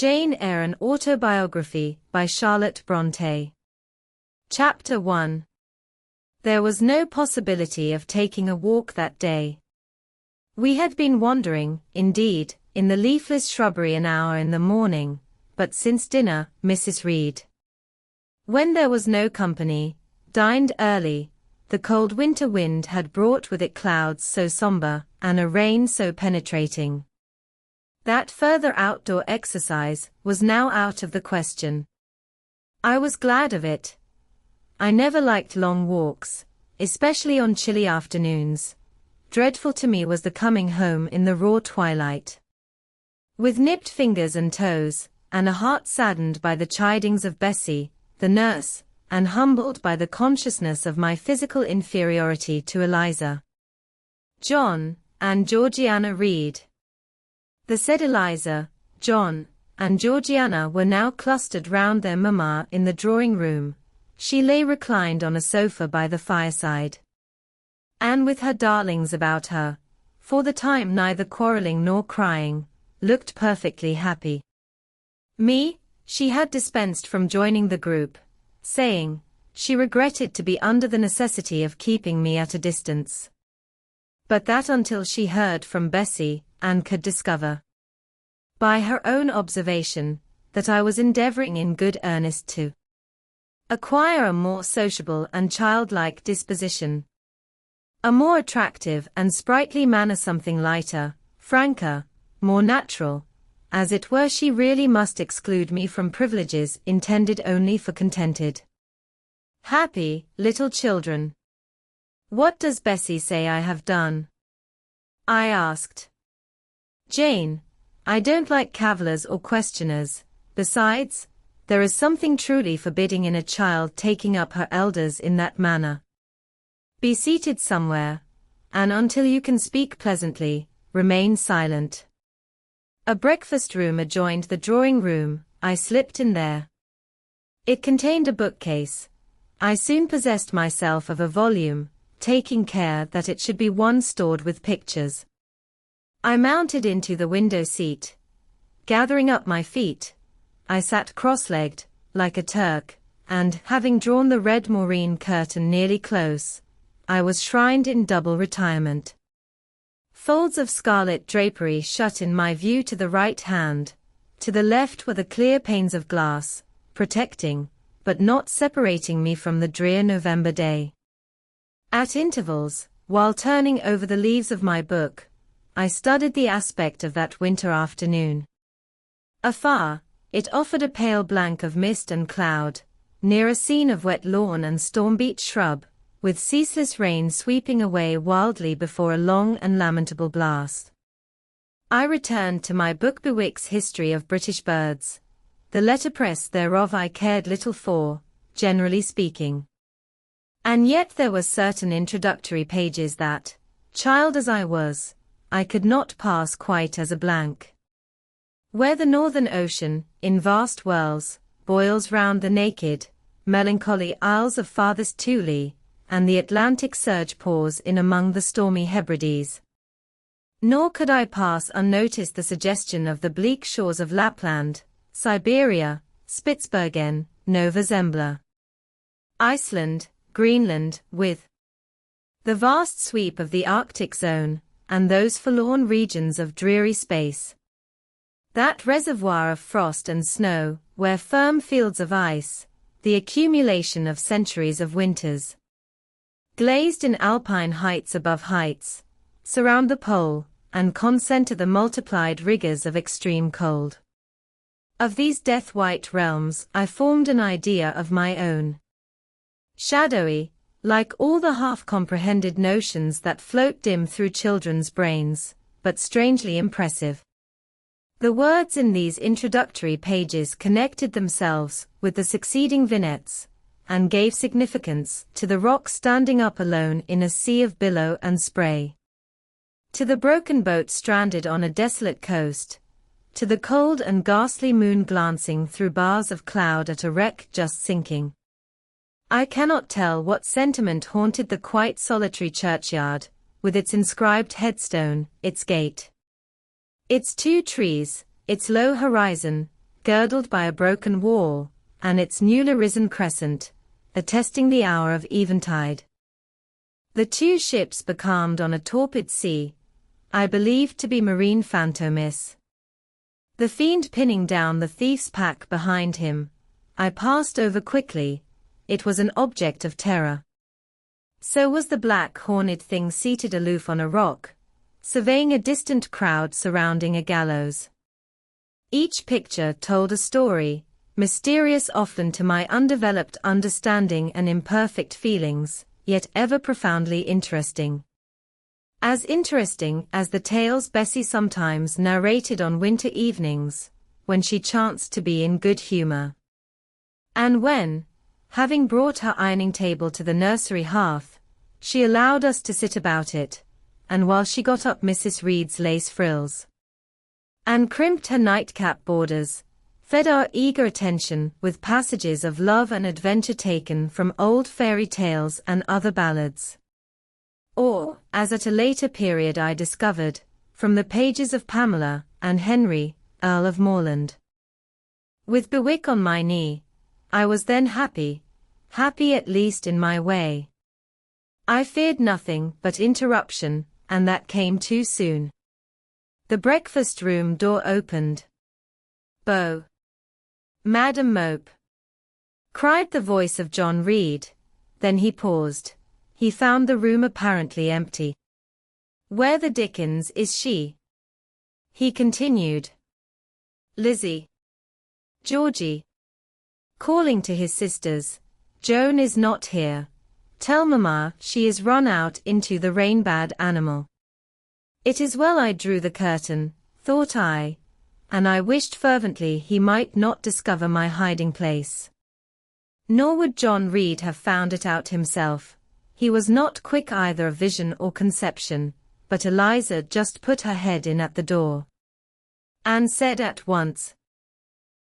Jane Eyre, an autobiography by Charlotte Bronte. Chapter 1. There was no possibility of taking a walk that day. We had been wandering, indeed, in the leafless shrubbery an hour in the morning, but since dinner, Mrs. Reed, when there was no company, dined early. The cold winter wind had brought with it clouds so somber, and a rain so penetrating, that further outdoor exercise was now out of the question. I was glad of it. I never liked long walks, especially on chilly afternoons. Dreadful to me was the coming home in the raw twilight, with nipped fingers and toes, and a heart saddened by the chidings of Bessie, the nurse, and humbled by the consciousness of my physical inferiority to Eliza, John, and Georgiana Reed. The said Eliza, John, and Georgiana were now clustered round their mamma in the drawing-room. She lay reclined on a sofa by the fireside, and with her darlings about her, for the time neither quarrelling nor crying, looked perfectly happy. Me, she had dispensed from joining the group, saying, she regretted to be under the necessity of keeping me at a distance, but that until she heard from Bessie, and could discover, by her own observation, that I was endeavouring in good earnest to acquire a more sociable and childlike disposition, a more attractive and sprightly manner, something lighter, franker, more natural, as it were, she really must exclude me from privileges intended only for contented, happy, little children. What does Bessie say I have done? I asked. Jane, I don't like cavillers or questioners. Besides, there is something truly forbidding in a child taking up her elders in that manner. Be seated somewhere, and until you can speak pleasantly, remain silent. A breakfast room adjoined the drawing-room. I slipped in there. It contained a bookcase. I soon possessed myself of a volume, taking care that it should be one stored with pictures. I mounted into the window seat. Gathering up my feet, I sat cross-legged, like a Turk, and, having drawn the red moreen curtain nearly close, I was shrined in double retirement. Folds of scarlet drapery shut in my view to the right hand. To the left were the clear panes of glass, protecting, but not separating me from the drear November day. At intervals, while turning over the leaves of my book, I studied the aspect of that winter afternoon. Afar, it offered a pale blank of mist and cloud, near a scene of wet lawn and storm-beat shrub, with ceaseless rain sweeping away wildly before a long and lamentable blast. I returned to my book Bewick's History of British Birds. The letterpress thereof I cared little for, generally speaking. And yet there were certain introductory pages that, child as I was, I could not pass quite as a blank. Where the northern ocean, in vast whirls, boils round the naked, melancholy isles of farthest Thule, and the Atlantic surge pours in among the stormy Hebrides. Nor could I pass unnoticed the suggestion of the bleak shores of Lapland, Siberia, Spitzbergen, Nova Zembla, Iceland, Greenland, with the vast sweep of the Arctic zone, and those forlorn regions of dreary space, that reservoir of frost and snow, where firm fields of ice, the accumulation of centuries of winters, glazed in alpine heights above heights, surround the pole, and concentre the multiplied rigors of extreme cold. Of these death-white realms I formed an idea of my own. Shadowy, like all the half-comprehended notions that float dim through children's brains, but strangely impressive. The words in these introductory pages connected themselves with the succeeding vignettes, and gave significance to the rock standing up alone in a sea of billow and spray, to the broken boat stranded on a desolate coast, to the cold and ghastly moon glancing through bars of cloud at a wreck just sinking. I cannot tell what sentiment haunted the quite solitary churchyard, with its inscribed headstone, its gate, its 2 trees, its low horizon, girdled by a broken wall, and its newly risen crescent, attesting the hour of eventide. The two ships becalmed on a torpid sea, I believed to be marine phantoms. The fiend pinning down the thief's pack behind him, I passed over quickly. It was an object of terror. So was the black horned thing seated aloof on a rock, surveying a distant crowd surrounding a gallows. Each picture told a story, mysterious often to my undeveloped understanding and imperfect feelings, yet ever profoundly interesting. As interesting as the tales Bessie sometimes narrated on winter evenings, when she chanced to be in good humor. And when, having brought her ironing table to the nursery hearth, she allowed us to sit about it, and while she got up Mrs. Reed's lace frills and crimped her nightcap borders, fed our eager attention with passages of love and adventure taken from old fairy tales and other ballads. Or, as at a later period I discovered, from the pages of Pamela and Henry, Earl of Morland. With Bewick on my knee, I was then happy at least in my way. I feared nothing but interruption, and that came too soon. The breakfast-room door opened. "Beau! Madam Mope!" cried the voice of John Reed. Then he paused. He found the room apparently empty. "Where the dickens is she?" he continued. "Lizzie. Georgie." Calling to his sisters, "Joan is not here. Tell Mamma she is run out into the rain, bad animal." It is well I drew the curtain, thought I, and I wished fervently he might not discover my hiding place. Nor would John Reed have found it out himself. He was not quick either of vision or conception, but Eliza just put her head in at the door and said at once,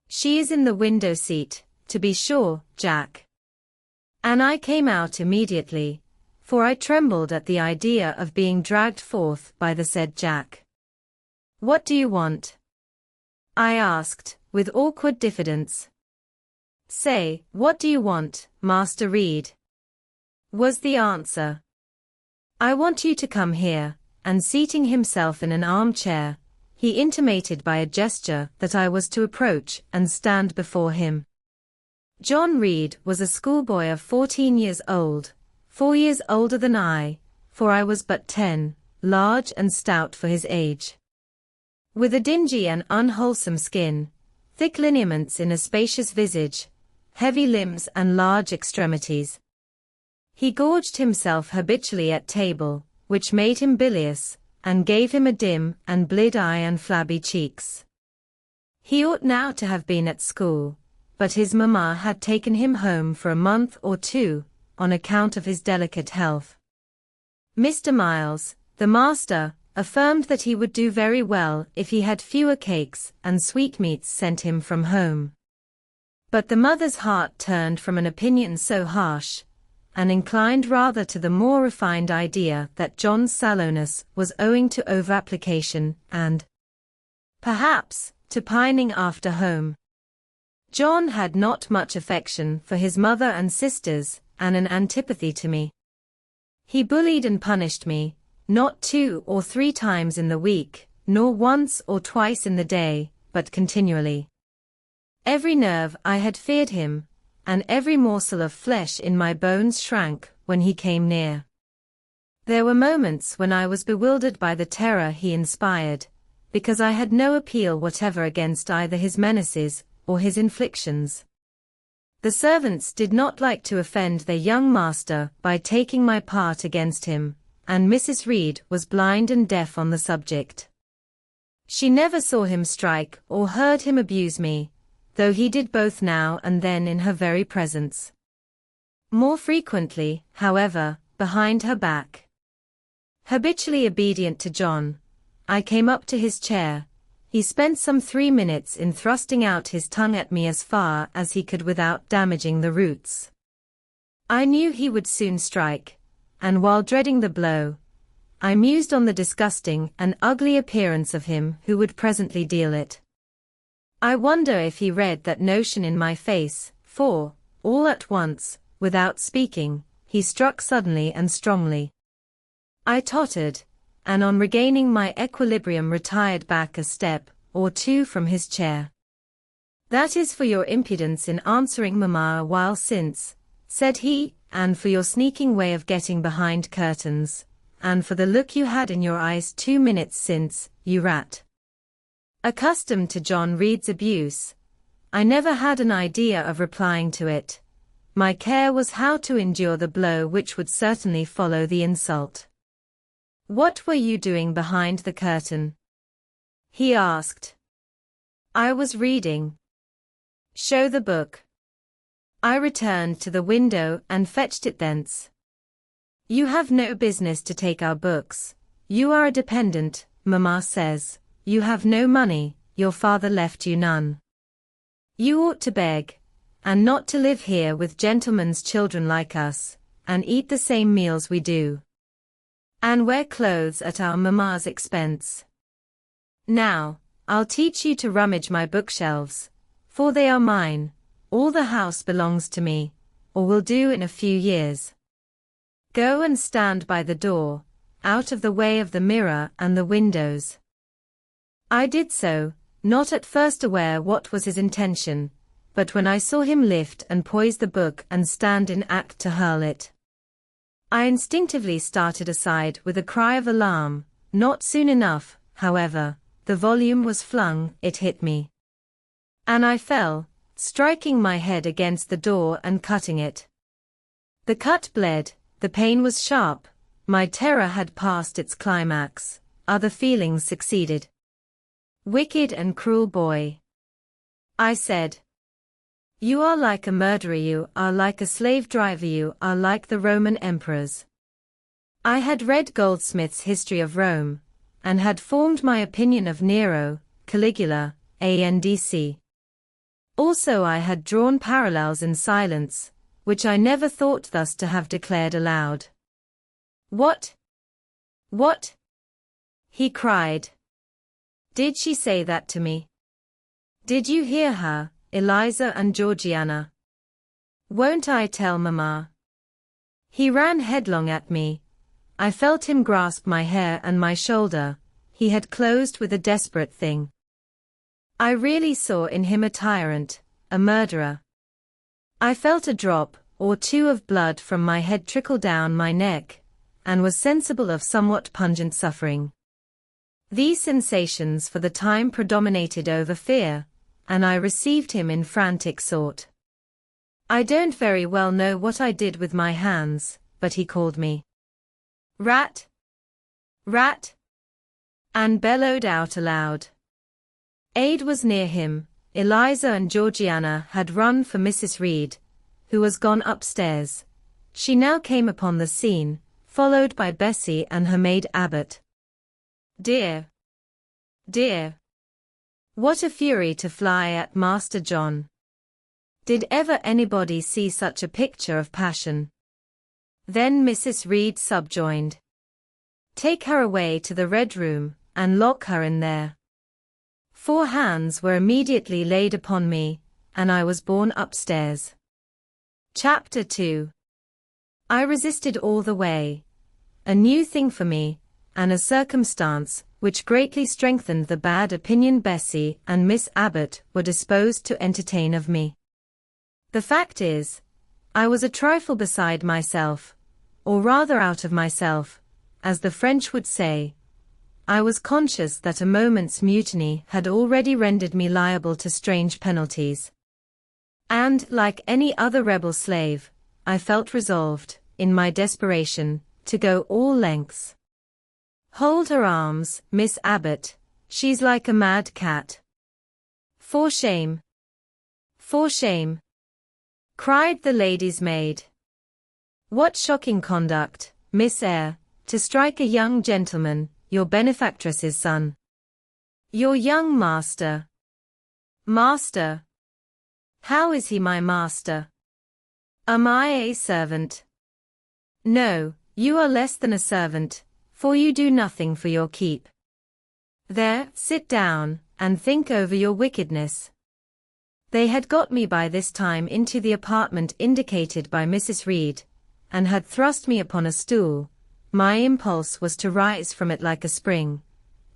"She is in the window seat, to be sure, Jack." And I came out immediately, for I trembled at the idea of being dragged forth by the said Jack. "What do you want?" I asked, with awkward diffidence. "Say, what do you want, Master Reed?" was the answer. "I want you to come here," and seating himself in an armchair, he intimated by a gesture that I was to approach and stand before him. John Reed was a schoolboy of 14 years old, 4 years older than I, for I was but 10, large and stout for his age. With a dingy and unwholesome skin, thick lineaments in a spacious visage, heavy limbs and large extremities. He gorged himself habitually at table, which made him bilious, and gave him a dim and bleared eye and flabby cheeks. He ought now to have been at school, but his mamma had taken him home for a month or two, on account of his delicate health. Mr. Miles, the master, affirmed that he would do very well if he had fewer cakes and sweetmeats sent him from home. But the mother's heart turned from an opinion so harsh, and inclined rather to the more refined idea that John's sallowness was owing to over-application and, perhaps, to pining after home. John had not much affection for his mother and sisters, and an antipathy to me. He bullied and punished me, not 2 or 3 times in the week, nor once or twice in the day, but continually. Every nerve I had feared him, and every morsel of flesh in my bones shrank when he came near. There were moments when I was bewildered by the terror he inspired, because I had no appeal whatever against either his menaces or his inflictions. The servants did not like to offend their young master by taking my part against him, and Mrs. Reed was blind and deaf on the subject. She never saw him strike or heard him abuse me, though he did both now and then in her very presence. More frequently, however, behind her back. Habitually obedient to John, I came up to his chair. He spent some 3 minutes in thrusting out his tongue at me as far as he could without damaging the roots. I knew he would soon strike, and while dreading the blow, I mused on the disgusting and ugly appearance of him who would presently deal it. I wonder if he read that notion in my face, for, all at once, without speaking, he struck suddenly and strongly. I tottered, and on regaining my equilibrium retired back a step or two from his chair. "That is for your impudence in answering Mamma a while since," said he, "and for your sneaking way of getting behind curtains, and for the look you had in your eyes 2 minutes since, you rat." Accustomed to John Reed's abuse, I never had an idea of replying to it. My care was how to endure the blow which would certainly follow the insult. "What were you doing behind the curtain?" he asked. "I was reading." "Show the book." I returned to the window and fetched it thence. "You have no business to take our books. You are a dependent, Mamma says. You have no money, your father left you none. You ought to beg, and not to live here with gentlemen's children like us, and eat the same meals we do, and wear clothes at our mamma's expense. Now, I'll teach you to rummage my bookshelves, for they are mine. All the house belongs to me, or will do in a few years. Go and stand by the door, out of the way of the mirror and the windows." I did so, not at first aware what was his intention, but when I saw him lift and poise the book and stand in act to hurl it, I instinctively started aside with a cry of alarm. Not soon enough, however, the volume was flung, it hit me, and I fell, striking my head against the door and cutting it. The cut bled, the pain was sharp, my terror had passed its climax, other feelings succeeded. "Wicked and cruel boy," I said. "You are like a murderer, you are like a slave driver, you are like the Roman emperors." I had read Goldsmith's History of Rome, and had formed my opinion of Nero, Caligula, and also I had drawn parallels in silence, which I never thought thus to have declared aloud. "What? What?" he cried. "Did she say that to me? Did you hear her, Eliza and Georgiana? Won't I tell Mamma?" He ran headlong at me. I felt him grasp my hair and my shoulder. He had closed with a desperate thing. I really saw in him a tyrant, a murderer. I felt a drop or two of blood from my head trickle down my neck, and was sensible of somewhat pungent suffering. These sensations for the time predominated over fear, and I received him in frantic sort. I don't very well know what I did with my hands, but he called me "Rat! Rat!" and bellowed out aloud. Aid was near him. Eliza and Georgiana had run for Mrs. Reed, who was gone upstairs. She now came upon the scene, followed by Bessie and her maid Abbot. Dear! Dear! What a fury to fly at Master John! Did ever anybody see such a picture of passion? Then Mrs. Reed subjoined, "Take her away to the Red Room, and lock her in there." 4 hands were immediately laid upon me, and I was borne upstairs. Chapter 2. I resisted all the way. A new thing for me, and a circumstance which greatly strengthened the bad opinion Bessie and Miss Abbot were disposed to entertain of me. The fact is, I was a trifle beside myself, or rather out of myself, as the French would say. I was conscious that a moment's mutiny had already rendered me liable to strange penalties. And, like any other rebel slave, I felt resolved, in my desperation, to go all lengths. "Hold her arms, Miss Abbot, she's like a mad cat." "For shame! For shame!" cried the lady's maid. "What shocking conduct, Miss Eyre, to strike a young gentleman, your benefactress's son. Your young master." "Master? How is he my master? Am I a servant?" "No, you are less than a servant, for you do nothing for your keep." There, sit down, and think over your wickedness. They had got me by this time into the apartment indicated by Mrs. Reed, and had thrust me upon a stool. My impulse was to rise from it like a spring.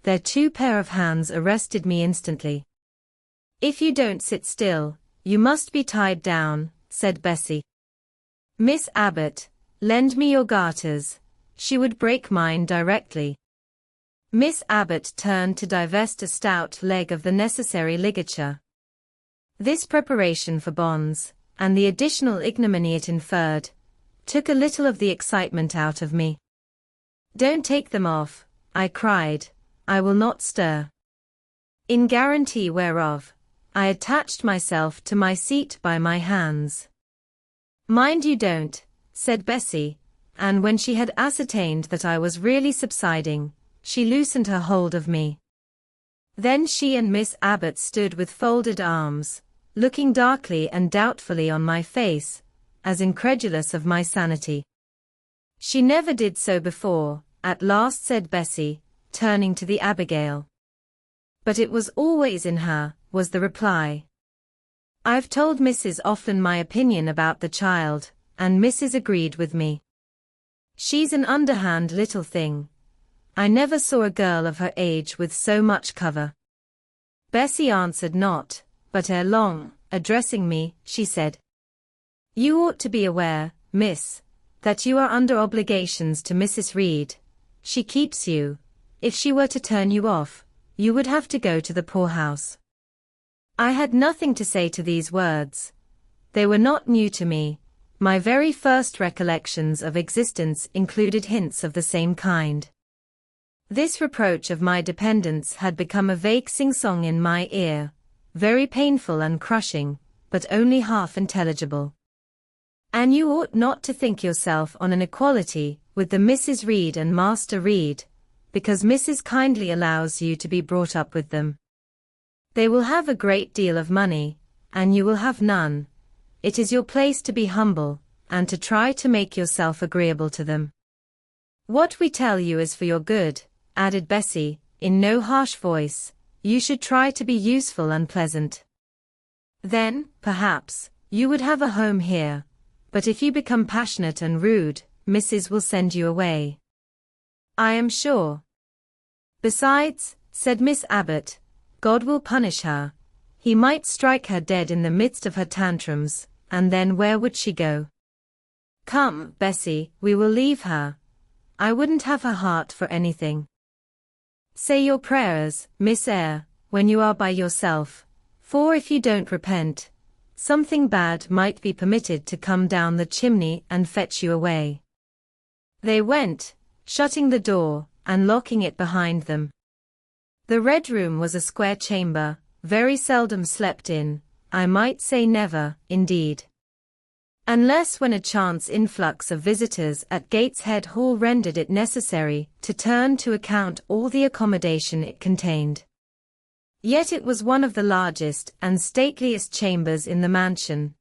Their 2 pair of hands arrested me instantly. "If you don't sit still, you must be tied down," said Bessie. "Miss Abbott, lend me your garters. She would break mine directly." Miss Abbott turned to divest a stout leg of the necessary ligature. This preparation for bonds, and the additional ignominy it inferred, took a little of the excitement out of me. "Don't take them off," I cried. "I will not stir." In guarantee whereof, I attached myself to my seat by my hands. "Mind you don't," said Bessie, and when she had ascertained that I was really subsiding, she loosened her hold of me. Then she and Miss Abbott stood with folded arms, looking darkly and doubtfully on my face, as incredulous of my sanity. "She never did so before," at last said Bessie, turning to the Abigail. "But it was always in her," was the reply. "I've told Mrs. often my opinion about the child, and Mrs. agreed with me. She's an underhand little thing. I never saw a girl of her age with so much cover." Bessie answered not, but ere long, addressing me, she said, "You ought to be aware, miss, that you are under obligations to Mrs. Reed. She keeps you. If she were to turn you off, you would have to go to the poorhouse." I had nothing to say to these words. They were not new to me. My very first recollections of existence included hints of the same kind. This reproach of my dependence had become a vague sing-song in my ear, very painful and crushing, but only half intelligible. "And you ought not to think yourself on an equality with the Mrs. Reed and Master Reed, because Mrs. kindly allows you to be brought up with them. They will have a great deal of money, and you will have none. It is your place to be humble, and to try to make yourself agreeable to them. What we tell you is for your good," added Bessie, in no harsh voice. "You should try to be useful and pleasant. Then, perhaps, you would have a home here, but if you become passionate and rude, Mrs. will send you away, I am sure. Besides," said Miss Abbott, "God will punish her. He might strike her dead in the midst of her tantrums, and then where would she go? Come, Bessie, we will leave her. I wouldn't have her heart for anything. Say your prayers, Miss Eyre, when you are by yourself, for if you don't repent, something bad might be permitted to come down the chimney and fetch you away." They went, shutting the door, and locking it behind them. The Red Room was a square chamber, very seldom slept in, I might say never, indeed. Unless when a chance influx of visitors at Gateshead Hall rendered it necessary to turn to account all the accommodation it contained. Yet it was one of the largest and stateliest chambers in the mansion.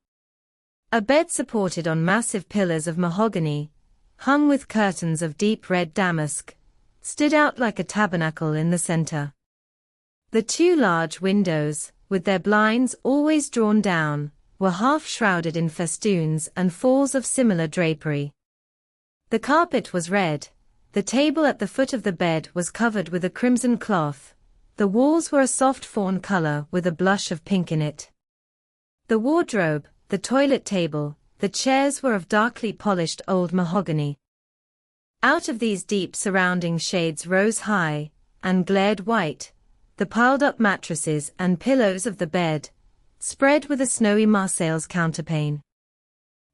A bed supported on massive pillars of mahogany, hung with curtains of deep red damask, stood out like a tabernacle in the center. The 2 large windows, with their blinds always drawn down, were half shrouded in festoons and falls of similar drapery. The carpet was red, the table at the foot of the bed was covered with a crimson cloth, the walls were a soft fawn color with a blush of pink in it. The wardrobe, the toilet table, the chairs were of darkly polished old mahogany. Out of these deep surrounding shades rose high, and glared white, the piled-up mattresses and pillows of the bed, spread with a snowy Marseilles counterpane.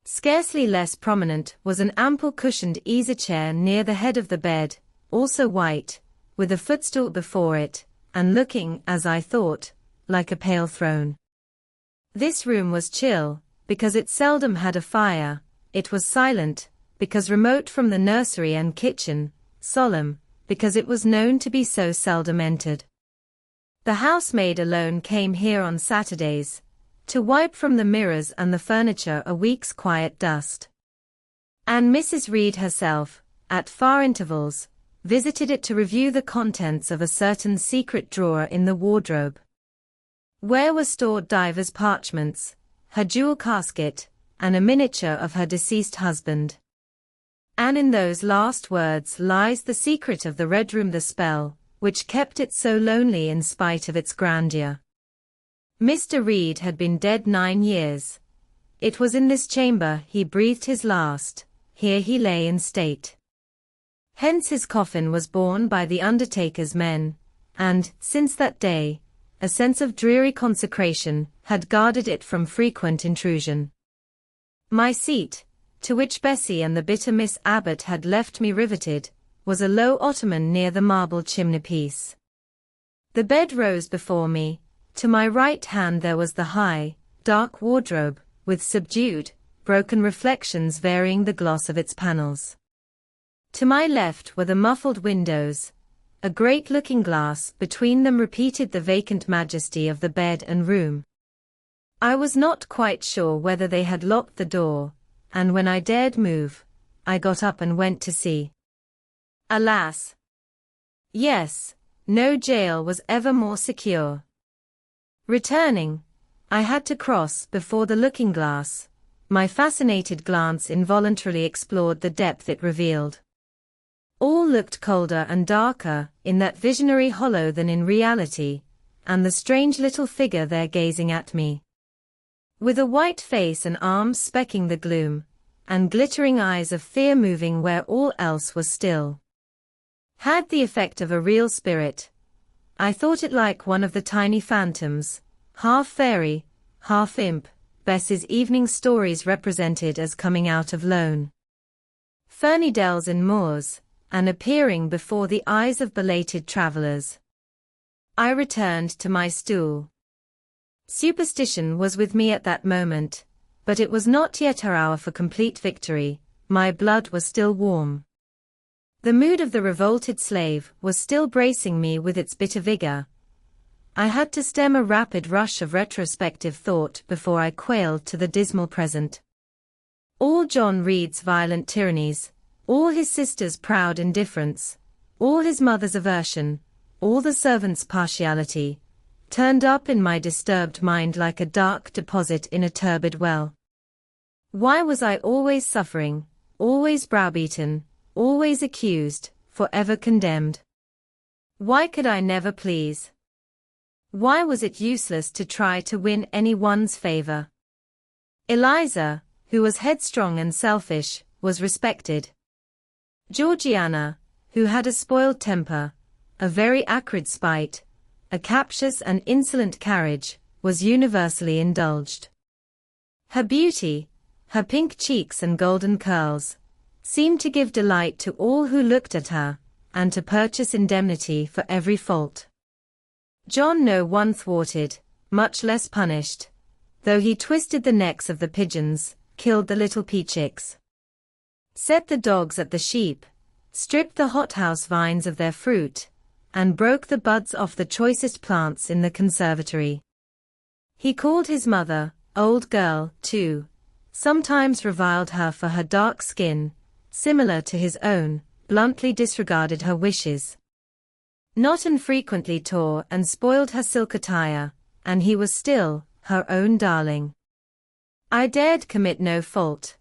Scarcely less prominent was an ample cushioned easy-chair near the head of the bed, also white, with a footstool before it, and looking, as I thought, like a pale throne. This room was chill, because it seldom had a fire. It was silent, because remote from the nursery and kitchen, solemn, because it was known to be so seldom entered. The housemaid alone came here on Saturdays, to wipe from the mirrors and the furniture a week's quiet dust. And Mrs. Reed herself, at far intervals, visited it to review the contents of a certain secret drawer in the wardrobe, where were stored divers parchments, her jewel casket, and a miniature of her deceased husband. And in those last words lies the secret of the Red Room, the spell, which kept it so lonely in spite of its grandeur. Mr. Reed had been dead 9 years. It was in this chamber he breathed his last, here he lay in state. Hence his coffin was borne by the undertaker's men, and, since that day, a sense of dreary consecration had guarded it from frequent intrusion. My seat, to which Bessie and the bitter Miss Abbott had left me riveted, was a low ottoman near the marble chimney-piece. The bed rose before me. To my right hand there was the high, dark wardrobe, with subdued, broken reflections varying the gloss of its panels. To my left were the muffled windows. A great looking-glass between them repeated the vacant majesty of the bed and room. I was not quite sure whether they had locked the door, and when I dared move, I got up and went to see. Alas! Yes, no jail was ever more secure. Returning, I had to cross before the looking-glass. My fascinated glance involuntarily explored the depth it revealed. All looked colder and darker in that visionary hollow than in reality, and the strange little figure there gazing at me, with a white face and arms specking the gloom, and glittering eyes of fear moving where all else was still, had the effect of a real spirit. I thought it like one of the tiny phantoms, half fairy, half imp, Bess's evening stories represented as coming out of lone, ferny dells and moors, and appearing before the eyes of belated travelers. I returned to my stool. Superstition was with me at that moment, but it was not yet her hour for complete victory. My blood was still warm. The mood of the revolted slave was still bracing me with its bitter vigor. I had to stem a rapid rush of retrospective thought before I quailed to the dismal present. All John Reed's violent tyrannies, all his sister's proud indifference, all his mother's aversion, all the servants' partiality, turned up in my disturbed mind like a dark deposit in a turbid well. Why was I always suffering, always browbeaten, always accused, forever condemned? Why could I never please? Why was it useless to try to win anyone's favor? Eliza, who was headstrong and selfish, was respected. Georgiana, who had a spoiled temper, a very acrid spite, a captious and insolent carriage, was universally indulged. Her beauty, her pink cheeks and golden curls, seemed to give delight to all who looked at her, and to purchase indemnity for every fault. John no one thwarted, much less punished, though he twisted the necks of the pigeons, killed the little peachicks, set the dogs at the sheep, stripped the hothouse vines of their fruit, and broke the buds off the choicest plants in the conservatory. He called his mother, old girl, too, sometimes reviled her for her dark skin, similar to his own, bluntly disregarded her wishes, not infrequently tore and spoiled her silk attire, and he was still her own darling. I dared commit no fault.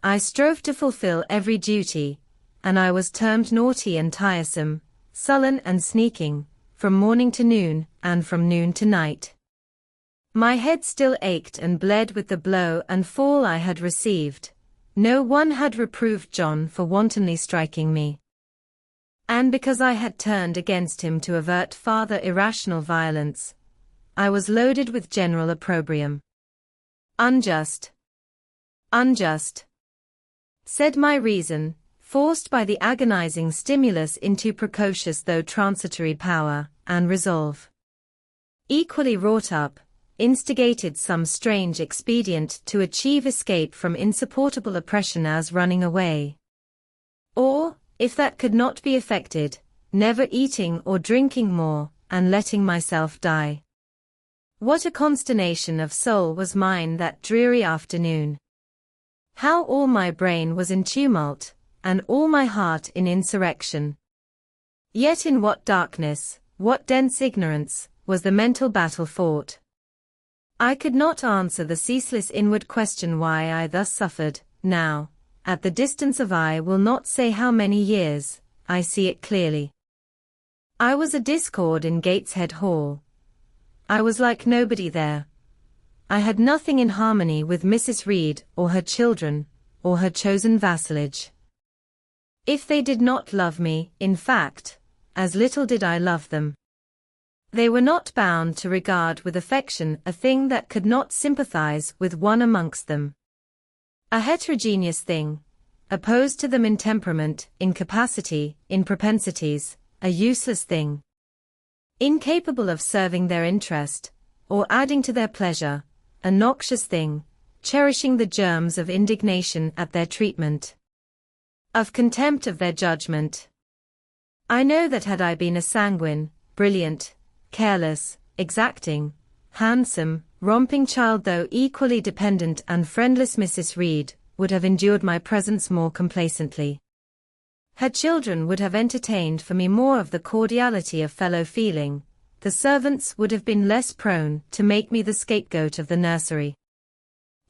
I strove to fulfill every duty, and I was termed naughty and tiresome, sullen and sneaking, from morning to noon, and from noon to night. My head still ached and bled with the blow and fall I had received. No one had reproved John for wantonly striking me, and because I had turned against him to avert farther irrational violence, I was loaded with general opprobrium. Unjust, unjust, said my reason, forced by the agonizing stimulus into precocious though transitory power, and resolve, equally wrought up, instigated some strange expedient to achieve escape from insupportable oppression as running away. Or, if that could not be effected, never eating or drinking more, and letting myself die. What a consternation of soul was mine that dreary afternoon! How all my brain was in tumult, and all my heart in insurrection! Yet in what darkness, what dense ignorance, was the mental battle fought? I could not answer the ceaseless inward question why I thus suffered. Now, at the distance of I will not say how many years, I see it clearly. I was a discord in Gateshead Hall. I was like nobody there. I had nothing in harmony with Mrs. Reed or her children, or her chosen vassalage. If they did not love me, in fact, as little did I love them. They were not bound to regard with affection a thing that could not sympathize with one amongst them. A heterogeneous thing, opposed to them in temperament, in capacity, in propensities, a useless thing. Incapable of serving their interest, or adding to their pleasure, a noxious thing, cherishing the germs of indignation at their treatment, of contempt of their judgment. I know that had I been a sanguine, brilliant, careless, exacting, handsome, romping child, though equally dependent and friendless, Mrs. Reed would have endured my presence more complacently. Her children would have entertained for me more of the cordiality of fellow feeling, the servants would have been less prone to make me the scapegoat of the nursery.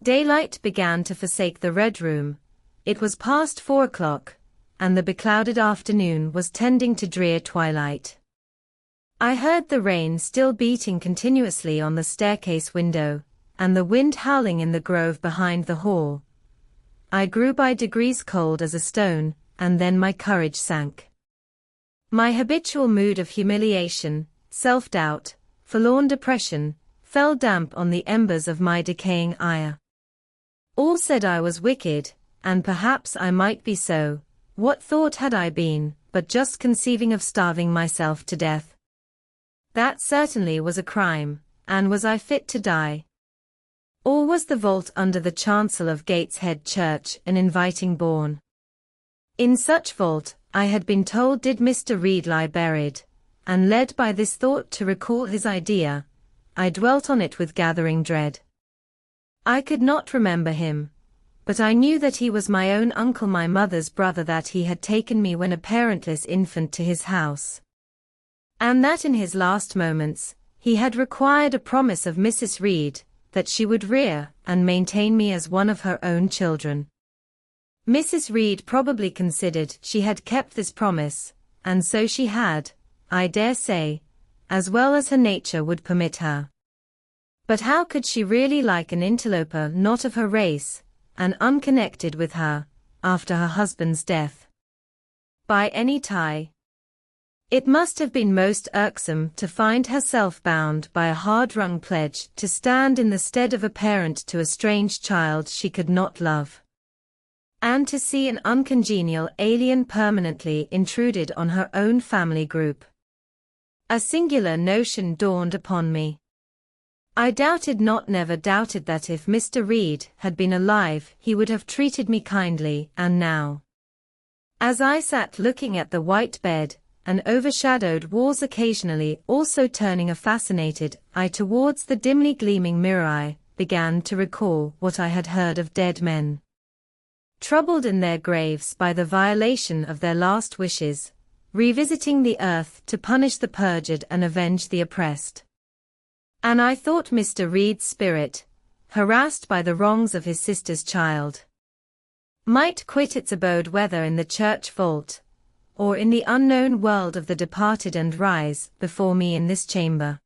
Daylight began to forsake the Red Room. It was past 4 o'clock, and the beclouded afternoon was tending to drear twilight. I heard the rain still beating continuously on the staircase window, and the wind howling in the grove behind the hall. I grew by degrees cold as a stone, and then my courage sank. My habitual mood of humiliation, self-doubt, forlorn depression, fell damp on the embers of my decaying ire. All said I was wicked, and perhaps I might be so. What thought had I been, but just conceiving of starving myself to death? That certainly was a crime, and was I fit to die? Or was the vault under the chancel of Gateshead Church an inviting bourne? In such vault, I had been told, did Mr. Reed lie buried, and led by this thought to recall his idea, I dwelt on it with gathering dread. I could not remember him, but I knew that he was my own uncle, my mother's brother, that he had taken me when a parentless infant to his house, and that in his last moments, he had required a promise of Mrs. Reed, that she would rear and maintain me as one of her own children. Mrs. Reed probably considered she had kept this promise, and so she had, I dare say, as well as her nature would permit her. But how could she really like an interloper not of her race, and unconnected with her, after her husband's death, by any tie? It must have been most irksome to find herself bound by a hard-wrung pledge to stand in the stead of a parent to a strange child she could not love, and to see an uncongenial alien permanently intruded on her own family group. A singular notion dawned upon me. I never doubted that if Mr. Reed had been alive he would have treated me kindly, and now, as I sat looking at the white bed and overshadowed walls, occasionally also turning a fascinated eye towards the dimly gleaming mirror, I began to recall what I had heard of dead men, troubled in their graves by the violation of their last wishes, revisiting the earth to punish the perjured and avenge the oppressed. And I thought Mr. Reed's spirit, harassed by the wrongs of his sister's child, might quit its abode whether in the church vault, or in the unknown world of the departed, and rise before me in this chamber.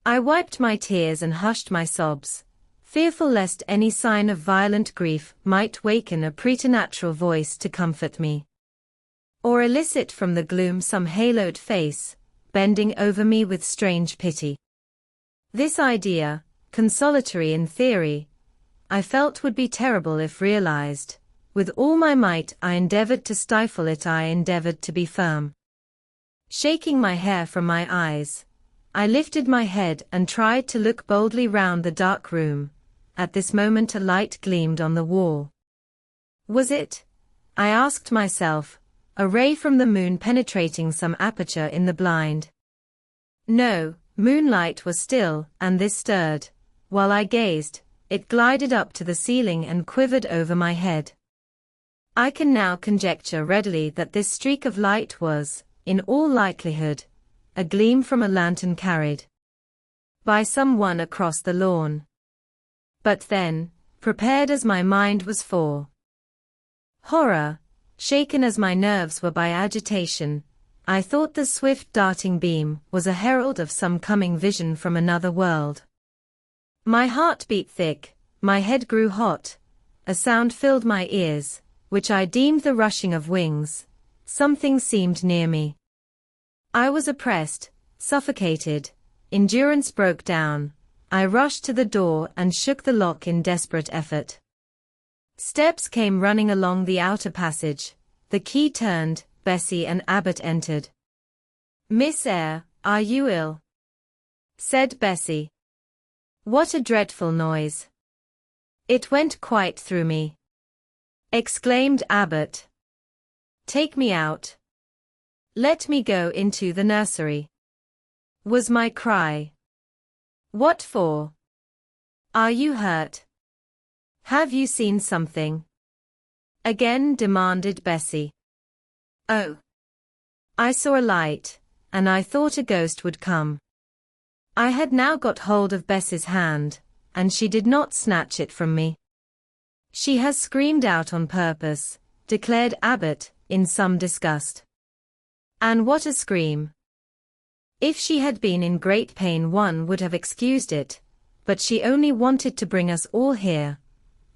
I wiped my tears and hushed my sobs, fearful lest any sign of violent grief might waken a preternatural voice to comfort me, or elicit from the gloom some haloed face, bending over me with strange pity. This idea, consolatory in theory, I felt would be terrible if realized. With all my might I endeavored to stifle it, I endeavored to be firm. Shaking my hair from my eyes, I lifted my head and tried to look boldly round the dark room. At this moment a light gleamed on the wall. Was it, I asked myself, a ray from the moon penetrating some aperture in the blind? No, moonlight was still, and this stirred. While I gazed, it glided up to the ceiling and quivered over my head. I can now conjecture readily that this streak of light was, in all likelihood, a gleam from a lantern carried by someone across the lawn. But then, prepared as my mind was for horror, shaken as my nerves were by agitation, I thought the swift darting beam was a herald of some coming vision from another world. My heart beat thick, my head grew hot, a sound filled my ears, which I deemed the rushing of wings. Something seemed near me. I was oppressed, suffocated, endurance broke down. I rushed to the door and shook the lock in desperate effort. Steps came running along the outer passage, the key turned, Bessie and Abbot entered. "Miss Eyre, are you ill?" said Bessie. "What a dreadful noise! It went quite through me," exclaimed Abbot. "Take me out. Let me go into the nursery," was my cry. "What for? Are you hurt? Have you seen something?" again demanded Bessie. "Oh, I saw a light, and I thought a ghost would come." I had now got hold of Bessie's hand, and she did not snatch it from me. "She has screamed out on purpose," declared Abbot, in some disgust. "And what a scream! If she had been in great pain one would have excused it, but she only wanted to bring us all here.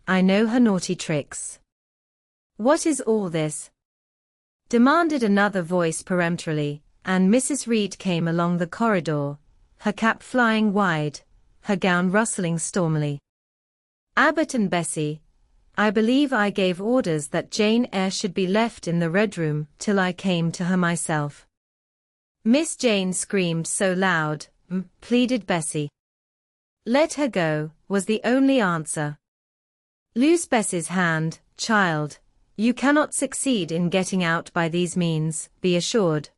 I know her naughty tricks." "What is all this?" demanded another voice peremptorily, and Mrs. Reed came along the corridor, her cap flying wide, her gown rustling stormily. "Abbot and Bessie, I believe I gave orders that Jane Eyre should be left in the Red Room till I came to her myself." "Miss Jane screamed so loud," pleaded Bessie. "Let her go," was the only answer. "Loose Bessie's hand, child. You cannot succeed in getting out by these means, be assured.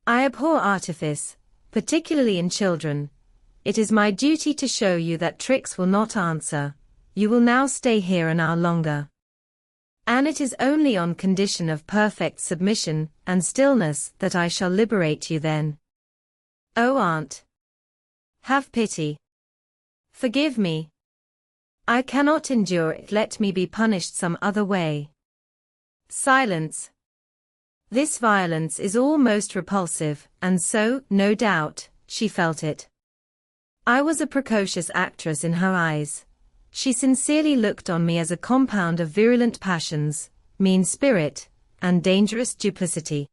I abhor artifice, particularly in children. It is my duty to show you that tricks will not answer. You will now stay here an hour longer. And it is only on condition of perfect submission and stillness that I shall liberate you then. Oh, Aunt, have pity. Forgive me. I cannot endure it. Let me be punished some other way." Silence. This violence is all most repulsive, and so, no doubt, she felt it. I was a precocious actress in her eyes. She sincerely looked on me as a compound of virulent passions, mean spirit, and dangerous duplicity.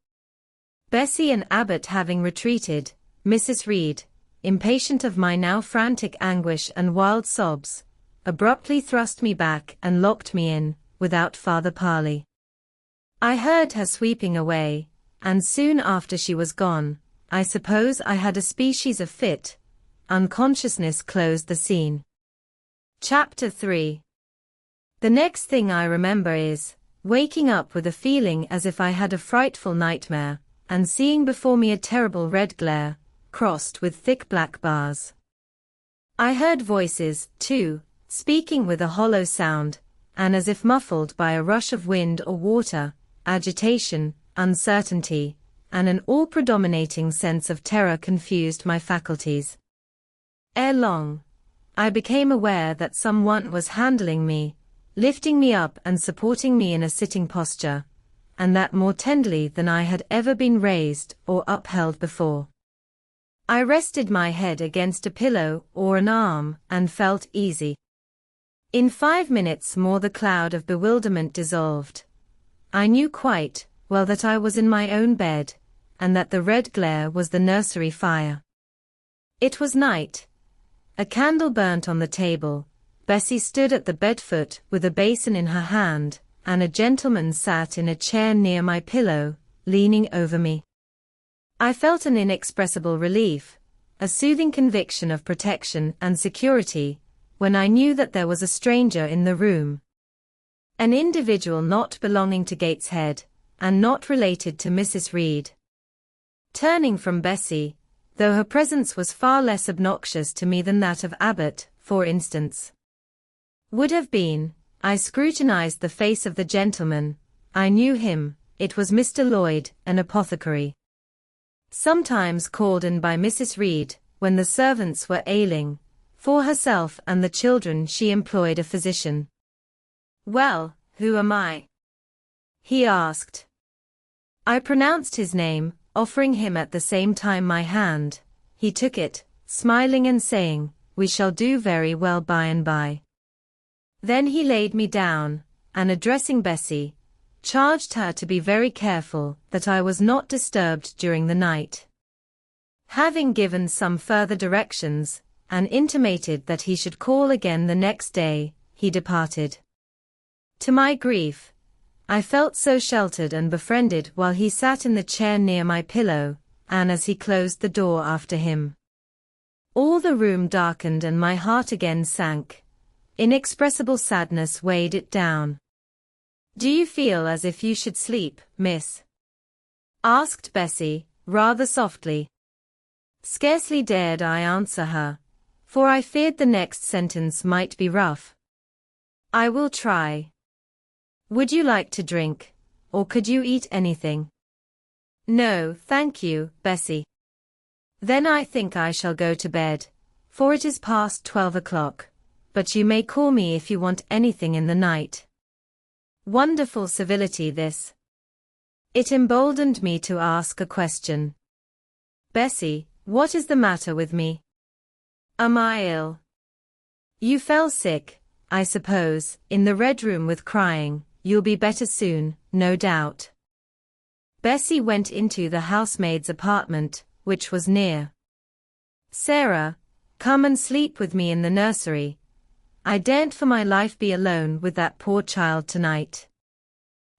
Bessie and Abbot having retreated, Mrs. Reed, impatient of my now frantic anguish and wild sobs, abruptly thrust me back and locked me in, without farther parley. I heard her sweeping away, and soon after she was gone, I suppose I had a species of fit. Unconsciousness closed the scene. Chapter 3. The next thing I remember is waking up with a feeling as if I had a frightful nightmare, and seeing before me a terrible red glare, crossed with thick black bars. I heard voices, too, speaking with a hollow sound, and as if muffled by a rush of wind or water. Agitation, uncertainty, and an all-predominating sense of terror confused my faculties. Ere long, I became aware that someone was handling me, lifting me up and supporting me in a sitting posture, and that more tenderly than I had ever been raised or upheld before. I rested my head against a pillow or an arm and felt easy. In 5 minutes more the cloud of bewilderment dissolved. I knew quite well that I was in my own bed, and that the red glare was the nursery fire. It was night. A candle burnt on the table. Bessie stood at the bed foot with a basin in her hand, and a gentleman sat in a chair near my pillow, leaning over me. I felt an inexpressible relief, a soothing conviction of protection and security, when I knew that there was a stranger in the room. An individual not belonging to Gateshead, and not related to Mrs. Reed. Turning from Bessie, though her presence was far less obnoxious to me than that of Abbot, for instance, would have been, I scrutinized the face of the gentleman. I knew him. It was Mr. Lloyd, an apothecary. sometimes called in by Mrs. Reed, when the servants were ailing. For herself and the children she employed a physician. "Well, who am I?" he asked. I pronounced his name, offering him at the same time my hand. He took it, smiling and saying, "We shall do very well by and by." Then he laid me down, and addressing Bessie, charged her to be very careful that I was not disturbed during the night. Having given some further directions, and intimated that he should call again the next day, he departed. To my grief, I felt so sheltered and befriended while he sat in the chair near my pillow, and as he closed the door after him, all the room darkened and my heart again sank. Inexpressible sadness weighed it down. "Do you feel as if you should sleep, miss?" asked Bessie, rather softly. Scarcely dared I answer her, for I feared the next sentence might be rough. "I will try. Would you like to drink, or could you eat anything?" "No, thank you, Bessie." "Then I think I shall go to bed, for it is past 12 o'clock, but you may call me if you want anything in the night." Wonderful civility this. It emboldened me to ask a question. "Bessie, what is the matter with me? Am I ill?" "You fell sick, I suppose, in the Red Room with crying. You'll be better soon, no doubt." Bessie went into the housemaid's apartment, which was near. "Sarah, come and sleep with me in the nursery. I daren't for my life be alone with that poor child tonight.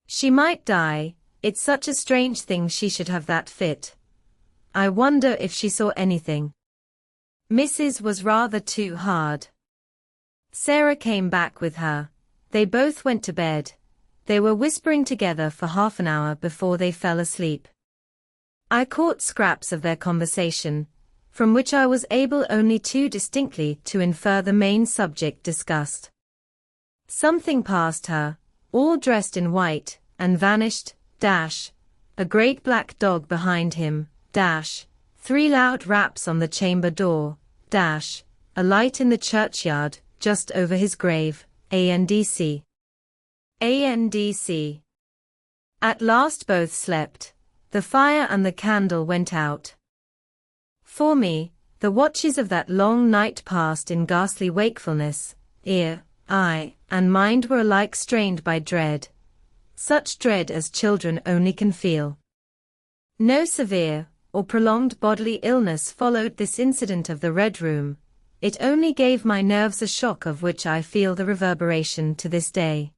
She might die. It's such a strange thing she should have that fit. I wonder if she saw anything." Mrs. was rather too hard. Sarah came back with her. They both went to bed. They were whispering together for half an hour before they fell asleep. I caught scraps of their conversation, from which I was able only too distinctly to infer the main subject discussed. Something passed her, all dressed in white, and vanished, a great black dog behind him, 3 loud raps on the chamber door, a light in the churchyard, just over his grave, ANDC. At last both slept. The fire and the candle went out. For me, the watches of that long night passed in ghastly wakefulness. Ear, eye, and mind were alike strained by dread. Such dread as children only can feel. No severe or prolonged bodily illness followed this incident of the Red Room. It only gave my nerves a shock of which I feel the reverberation to this day.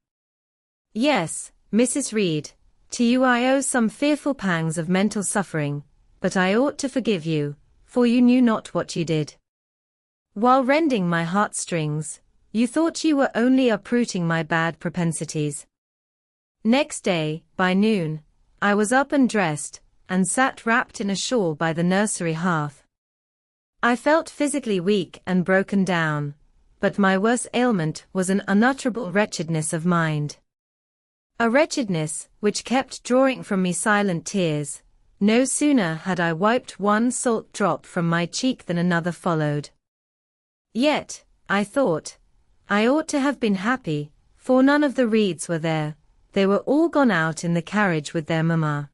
Yes, Mrs. Reed, to you I owe some fearful pangs of mental suffering, but I ought to forgive you, for you knew not what you did. While rending my heartstrings, you thought you were only uprooting my bad propensities. Next day, by noon, I was up and dressed, and sat wrapped in a shawl by the nursery hearth. I felt physically weak and broken down, but my worst ailment was an unutterable wretchedness of mind. A wretchedness which kept drawing from me silent tears. No sooner had I wiped one salt drop from my cheek than another followed. Yet, I thought, I ought to have been happy, for none of the Reeds were there. They were all gone out in the carriage with their mamma.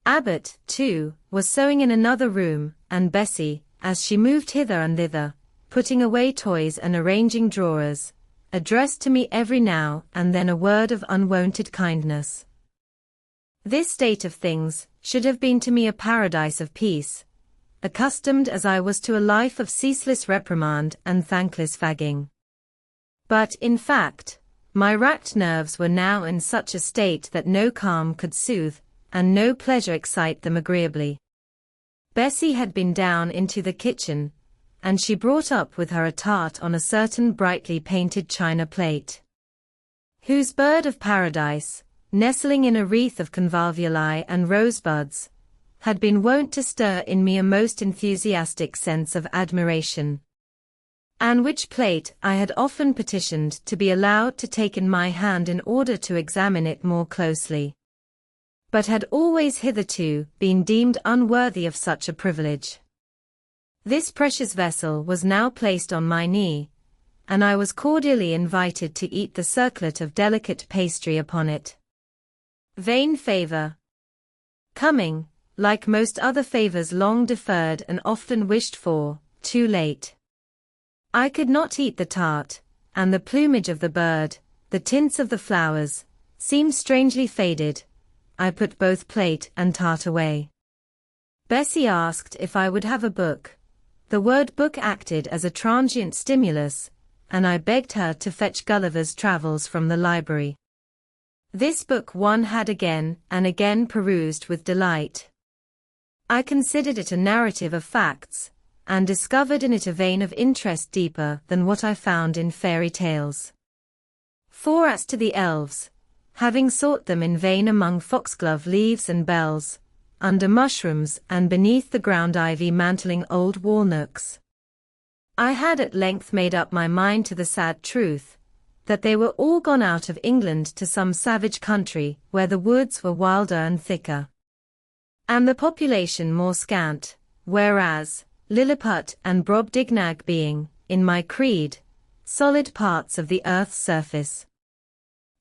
Abbott, too, was sewing in another room, and Bessie, as she moved hither and thither, putting away toys and arranging drawers, addressed to me every now and then a word of unwonted kindness. This state of things should have been to me a paradise of peace, accustomed as I was to a life of ceaseless reprimand and thankless fagging. But, in fact, my racked nerves were now in such a state that no calm could soothe, and no pleasure excite them agreeably. Bessie had been down into the kitchen, and she brought up with her a tart on a certain brightly painted china plate, whose bird of paradise, nestling in a wreath of convolvuli and rosebuds, had been wont to stir in me a most enthusiastic sense of admiration, and which plate I had often petitioned to be allowed to take in my hand in order to examine it more closely. but had always hitherto been deemed unworthy of such a privilege. This precious vessel was now placed on my knee, and I was cordially invited to eat the circlet of delicate pastry upon it. Vain favor. Coming, like most other favors long deferred and often wished for, too late. I could not eat the tart, and the plumage of the bird, the tints of the flowers, seemed strangely faded. I put both plate and tart away. Bessie asked if I would have a book. The word book acted as a transient stimulus, and I begged her to fetch Gulliver's Travels from the library. This book one had again and again perused with delight. I considered it a narrative of facts, and discovered in it a vein of interest deeper than what I found in fairy tales. For as to the elves, having sought them in vain among foxglove leaves and bells, under mushrooms and beneath the ground ivy mantling old walnooks, I had at length made up my mind to the sad truth, that they were all gone out of England to some savage country where the woods were wilder and thicker, and the population more scant, whereas Lilliput and Brobdignag being, in my creed, solid parts of the earth's surface,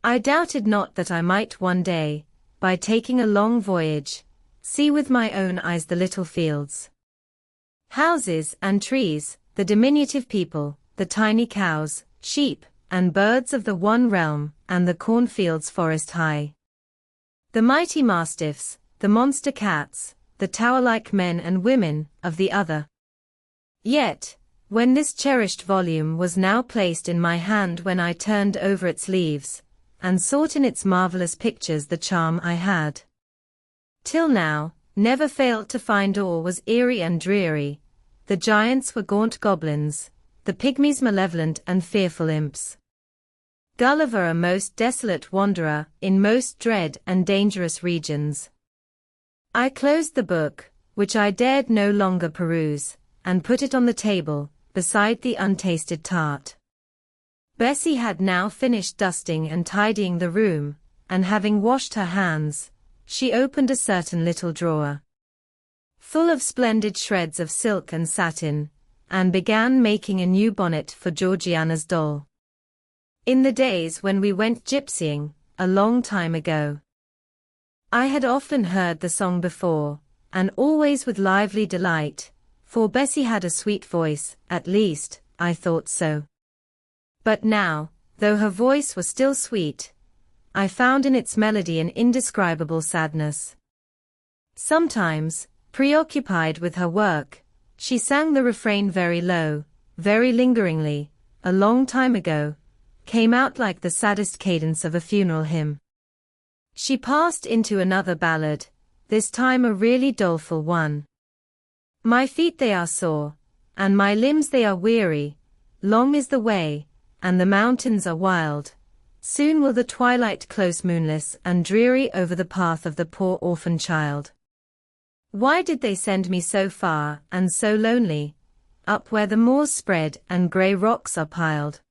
I doubted not that I might one day, by taking a long voyage, see with my own eyes the little fields, houses and trees, the diminutive people, the tiny cows, sheep, and birds of the one realm, and the cornfields forest high, the mighty mastiffs, the monster cats, the tower-like men and women, of the other. Yet, when this cherished volume was now placed in my hand, when I turned over its leaves, and sought in its marvelous pictures the charm I had, till now, never failed to find, all was eerie and dreary. The giants were gaunt goblins, the pygmies malevolent and fearful imps. Gulliver a most desolate wanderer in most dread and dangerous regions. I closed the book, which I dared no longer peruse, and put it on the table, beside the untasted tart. Bessie had now finished dusting and tidying the room, and having washed her hands, she opened a certain little drawer, full of splendid shreds of silk and satin, and began making a new bonnet for Georgiana's doll. In the days when we went gypsying, a long time ago, I had often heard the song before, and always with lively delight, for Bessie had a sweet voice, at least, I thought so. But now, though her voice was still sweet, I found in its melody an indescribable sadness. Sometimes, preoccupied with her work, she sang the refrain very low, very lingeringly. A long time ago, came out like the saddest cadence of a funeral hymn. She passed into another ballad, this time a really doleful one. My feet they are sore, and my limbs they are weary, long is the way, and the mountains are wild. Soon will the twilight close moonless and dreary over the path of the poor orphan child. Why did they send me so far and so lonely, up where the moors spread and grey rocks are piled?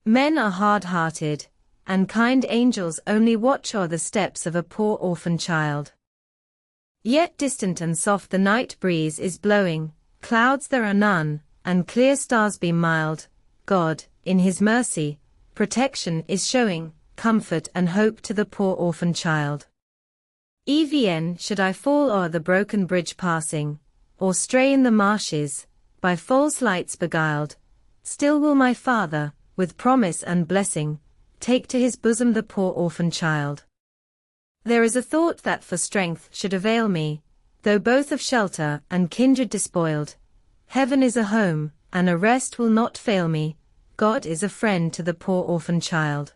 Men are hard-hearted, and kind angels only watch o'er the steps of a poor orphan child. Yet distant and soft the night breeze is blowing, clouds there are none, and clear stars beam mild. God, in his mercy, protection is showing, comfort and hope to the poor orphan child. Even should I fall o'er the broken bridge passing, or stray in the marshes, by false lights beguiled, still will my Father, with promise and blessing, take to his bosom the poor orphan child. There is a thought that for strength should avail me, though both of shelter and kindred despoiled. Heaven is a home, and a rest will not fail me. God is a friend to the poor orphan child.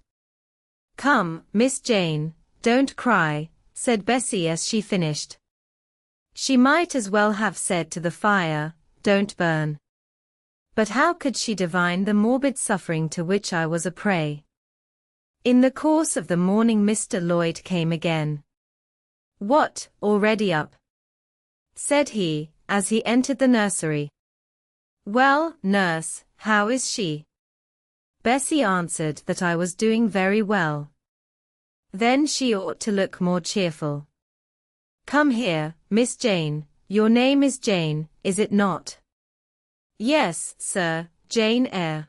Come, Miss Jane, don't cry, said Bessie as she finished. She might as well have said to the fire, don't burn. But how could she divine the morbid suffering to which I was a prey? In the course of the morning Mr. Lloyd came again. What, already up? Said he, as he entered the nursery. Well, nurse, how is she? Bessie answered that I was doing very well. Then she ought to look more cheerful. Come here, Miss Jane, your name is Jane, is it not? Yes, sir, Jane Eyre.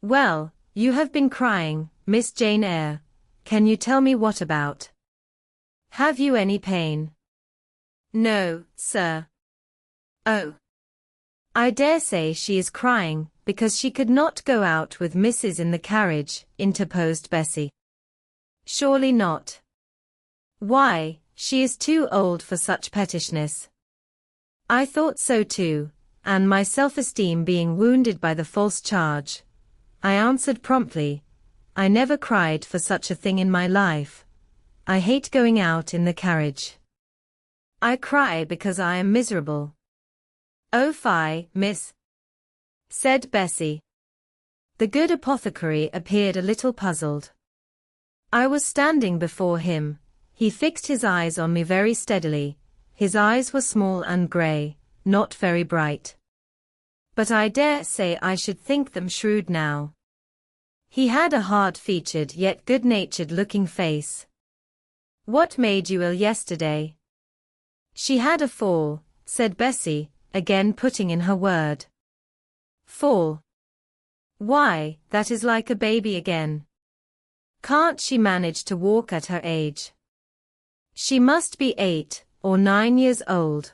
Well, you have been crying, Miss Jane Eyre. Can you tell me what about? Have you any pain? No, sir. Oh. I dare say she is crying, because she could not go out with Mrs. in the carriage, interposed Bessie. Surely not. Why, she is too old for such pettishness. I thought so too, and my self-esteem being wounded by the false charge, I answered promptly, I never cried for such a thing in my life. I hate going out in the carriage. I cry because I am miserable. Oh fie, miss, said Bessie. The good apothecary appeared a little puzzled. I was standing before him. He fixed his eyes on me very steadily. His eyes were small and grey, not very bright. But I dare say I should think them shrewd now. He had a hard-featured yet good-natured looking face. What made you ill yesterday? She had a fall, said Bessie, again putting in her word. Fall? Why, that is like a baby again. Can't she manage to walk at her age? She must be 8 or 9 years old.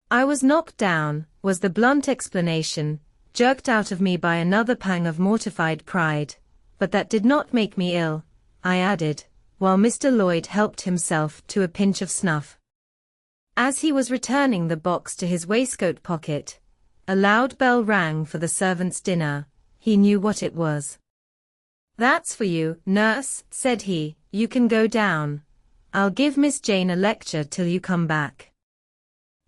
I was knocked down, was the blunt explanation, jerked out of me by another pang of mortified pride, but that did not make me ill, I added, while Mr. Lloyd helped himself to a pinch of snuff. As he was returning the box to his waistcoat pocket, a loud bell rang for the servants' dinner. He knew what it was. That's for you, nurse, said he, you can go down. I'll give Miss Jane a lecture till you come back.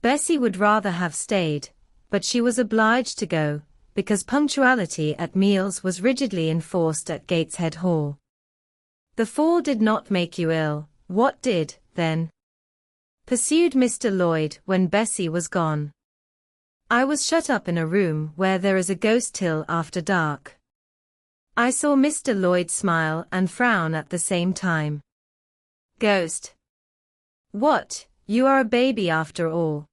Bessie would rather have stayed, but she was obliged to go, because punctuality at meals was rigidly enforced at Gateshead Hall. The fall did not make you ill, what did, then? Pursued Mr. Lloyd when Bessie was gone. I was shut up in a room where there is a ghost till after dark. I saw Mr. Lloyd smile and frown at the same time. Ghost? What, you are a baby after all.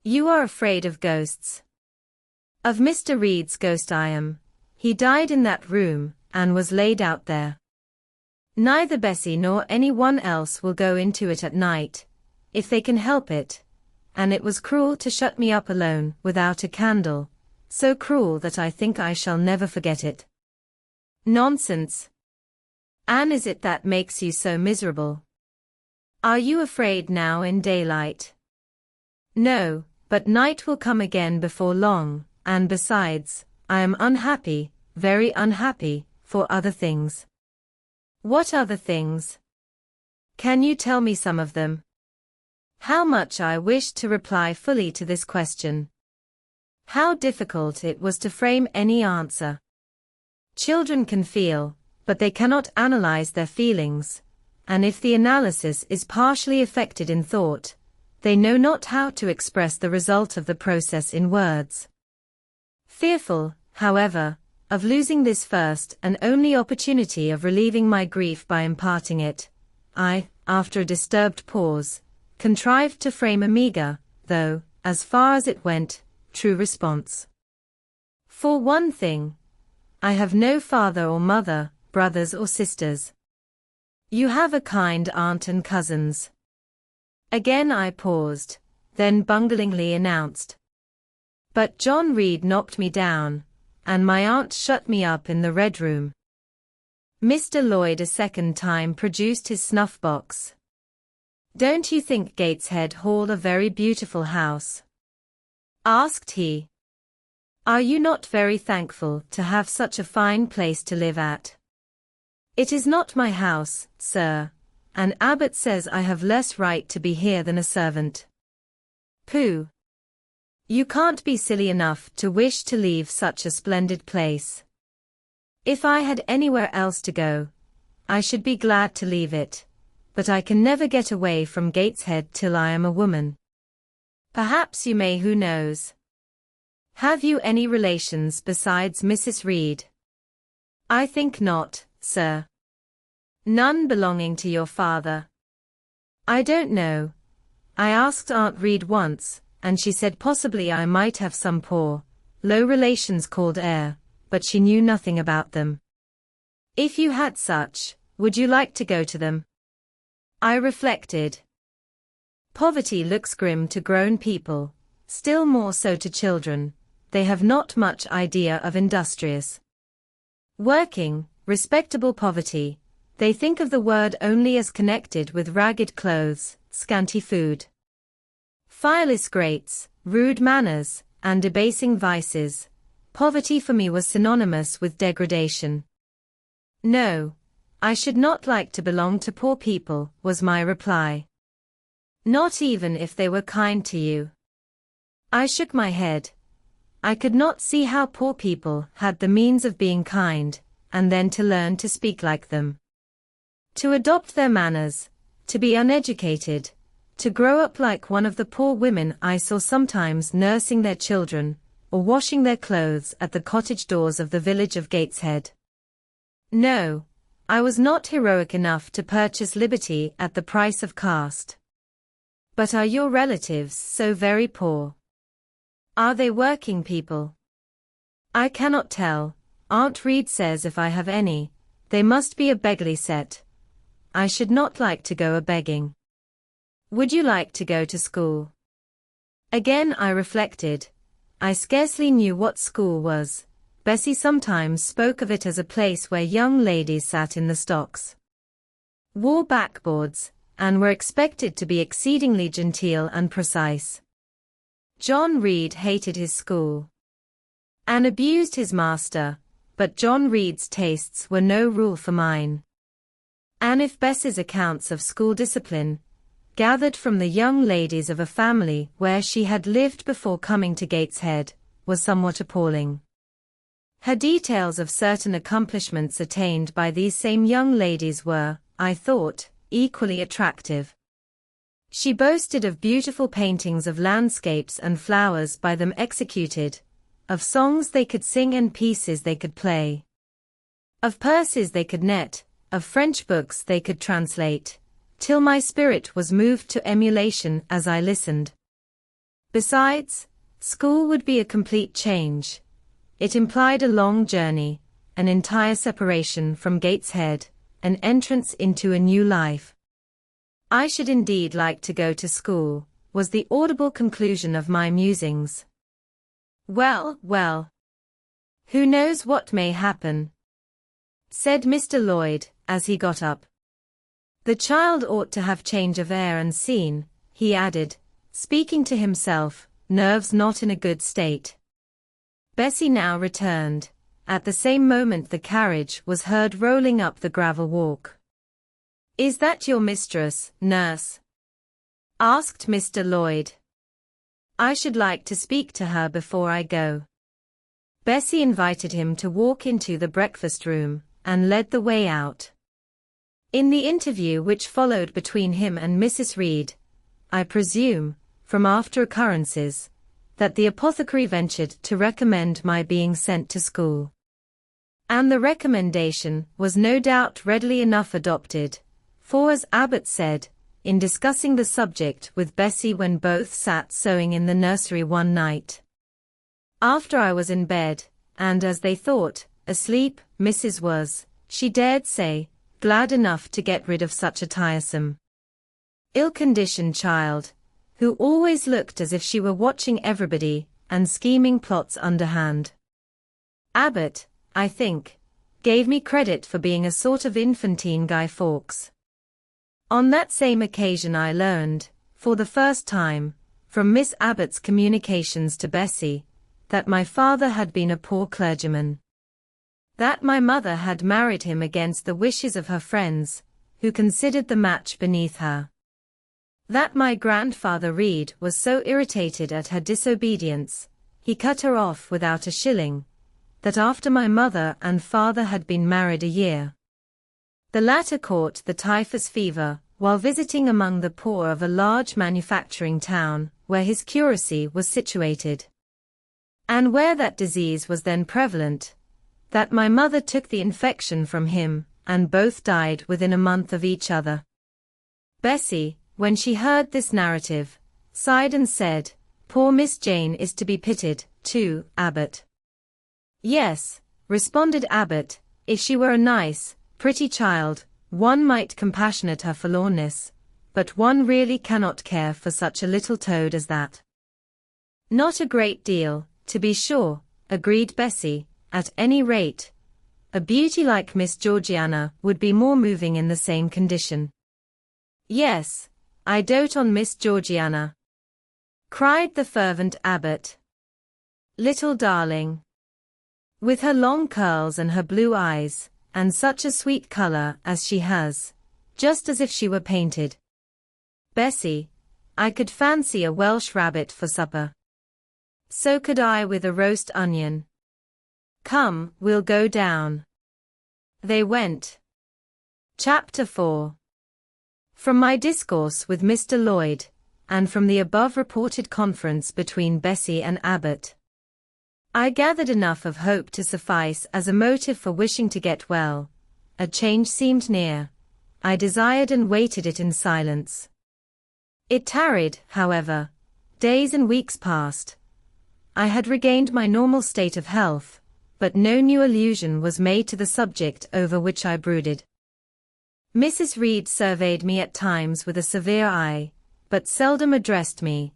You are afraid of ghosts. Of Mr. Reed's ghost I am. He died in that room, and was laid out there. Neither Bessie nor anyone else will go into it at night, if they can help it, and it was cruel to shut me up alone without a candle, so cruel that I think I shall never forget it. Nonsense. Anne, is it that makes you so miserable? Are you afraid now in daylight? No, but night will come again before long, and besides, I am unhappy, very unhappy, for other things. What other things? Can you tell me some of them? How much I wished to reply fully to this question. How difficult it was to frame any answer. Children can feel, but they cannot analyze their feelings, and if the analysis is partially effected in thought, they know not how to express the result of the process in words. Fearful, however, of losing this first and only opportunity of relieving my grief by imparting it, I, after a disturbed pause, contrived to frame a meagre, though, as far as it went, true response. For one thing, I have no father or mother, brothers or sisters. You have a kind aunt and cousins. Again I paused, then bunglingly announced. But John Reed knocked me down, and my aunt shut me up in the Red Room. Mr. Lloyd a second time produced his snuff-box. Don't you think Gateshead Hall a very beautiful house? Asked he. Are you not very thankful to have such a fine place to live at? It is not my house, sir, and Abbot says I have less right to be here than a servant. Pooh! You can't be silly enough to wish to leave such a splendid place. If I had anywhere else to go, I should be glad to leave it, but I can never get away from Gateshead till I am a woman. Perhaps you may, who knows? Have you any relations besides Mrs. Reed? I think not, sir. None belonging to your father? I don't know. I asked Aunt Reed once, and she said possibly I might have some poor, low relations called Eyre, but she knew nothing about them. If you had such, would you like to go to them? I reflected. Poverty looks grim to grown people, still more so to children. They have not much idea of industrious working, respectable poverty. They think of the word only as connected with ragged clothes, scanty food, fireless grates, rude manners, and debasing vices. Poverty for me was synonymous with degradation. No, I should not like to belong to poor people, was my reply. Not even if they were kind to you. I shook my head. I could not see how poor people had the means of being kind, and then to learn to speak like them, to adopt their manners, to be uneducated, to grow up like one of the poor women I saw sometimes nursing their children, or washing their clothes at the cottage doors of the village of Gateshead. No, I was not heroic enough to purchase liberty at the price of caste. But are your relatives so very poor? Are they working people? I cannot tell. Aunt Reed says if I have any, they must be a beggarly set. I should not like to go a-begging. Would you like to go to school? Again I reflected. I scarcely knew what school was. Bessie sometimes spoke of it as a place where young ladies sat in the stocks, wore backboards, and were expected to be exceedingly genteel and precise. John Reed hated his school and abused his master, but John Reed's tastes were no rule for mine. And if Bessie's accounts of school discipline, gathered from the young ladies of a family where she had lived before coming to Gateshead, was somewhat appalling, her details of certain accomplishments attained by these same young ladies were, I thought, equally attractive. She boasted of beautiful paintings of landscapes and flowers by them executed, of songs they could sing and pieces they could play, of purses they could knit, of French books they could translate, till my spirit was moved to emulation as I listened. Besides, school would be a complete change. It implied a long journey, an entire separation from Gateshead, an entrance into a new life. I should indeed like to go to school, was the audible conclusion of my musings. Well, well. Who knows what may happen? Said Mr. Lloyd, as he got up. The child ought to have change of air and scene, he added, speaking to himself, nerves not in a good state. Bessie now returned. At the same moment the carriage was heard rolling up the gravel walk. Is that your mistress, nurse? Asked Mr. Lloyd. I should like to speak to her before I go. Bessie invited him to walk into the breakfast room, and led the way out. In the interview which followed between him and Mrs. Reed, I presume, from after occurrences, that the apothecary ventured to recommend my being sent to school. And the recommendation was no doubt readily enough adopted, for as Abbot said, in discussing the subject with Bessie when both sat sewing in the nursery one night, after I was in bed, and as they thought, asleep, Mrs. was, she dared say, glad enough to get rid of such a tiresome, ill-conditioned child, who always looked as if she were watching everybody, and scheming plots underhand. Abbot, I think, gave me credit for being a sort of infantine Guy Fawkes. On that same occasion I learned, for the first time, from Miss Abbot's communications to Bessie, that my father had been a poor clergyman. That my mother had married him against the wishes of her friends, who considered the match beneath her. That my grandfather Reed was so irritated at her disobedience, he cut her off without a shilling. That after my mother and father had been married a year, the latter caught the typhus fever, while visiting among the poor of a large manufacturing town, where his curacy was situated, and where that disease was then prevalent. That my mother took the infection from him, and both died within a month of each other. Bessie, when she heard this narrative, sighed and said, "Poor Miss Jane is to be pitied, too, Abbot." "Yes," responded Abbot, "if she were a nice, pretty child, one might compassionate her forlornness, but one really cannot care for such a little toad as that." "Not a great deal, to be sure," agreed Bessie, "at any rate. A beauty like Miss Georgiana would be more moving in the same condition." "Yes, I dote on Miss Georgiana," cried the fervent Abbot. "Little darling. With her long curls and her blue eyes, and such a sweet color as she has, just as if she were painted. Bessie, I could fancy a Welsh rabbit for supper." "So could I with a roast onion. Come, we'll go down." They went. Chapter 4. From my discourse with Mr. Lloyd, and from the above reported conference between Bessie and Abbot, I gathered enough of hope to suffice as a motive for wishing to get well. A change seemed near. I desired and waited it in silence. It tarried, however. Days and weeks passed. I had regained my normal state of health, but no new allusion was made to the subject over which I brooded. Mrs. Reed surveyed me at times with a severe eye, but seldom addressed me.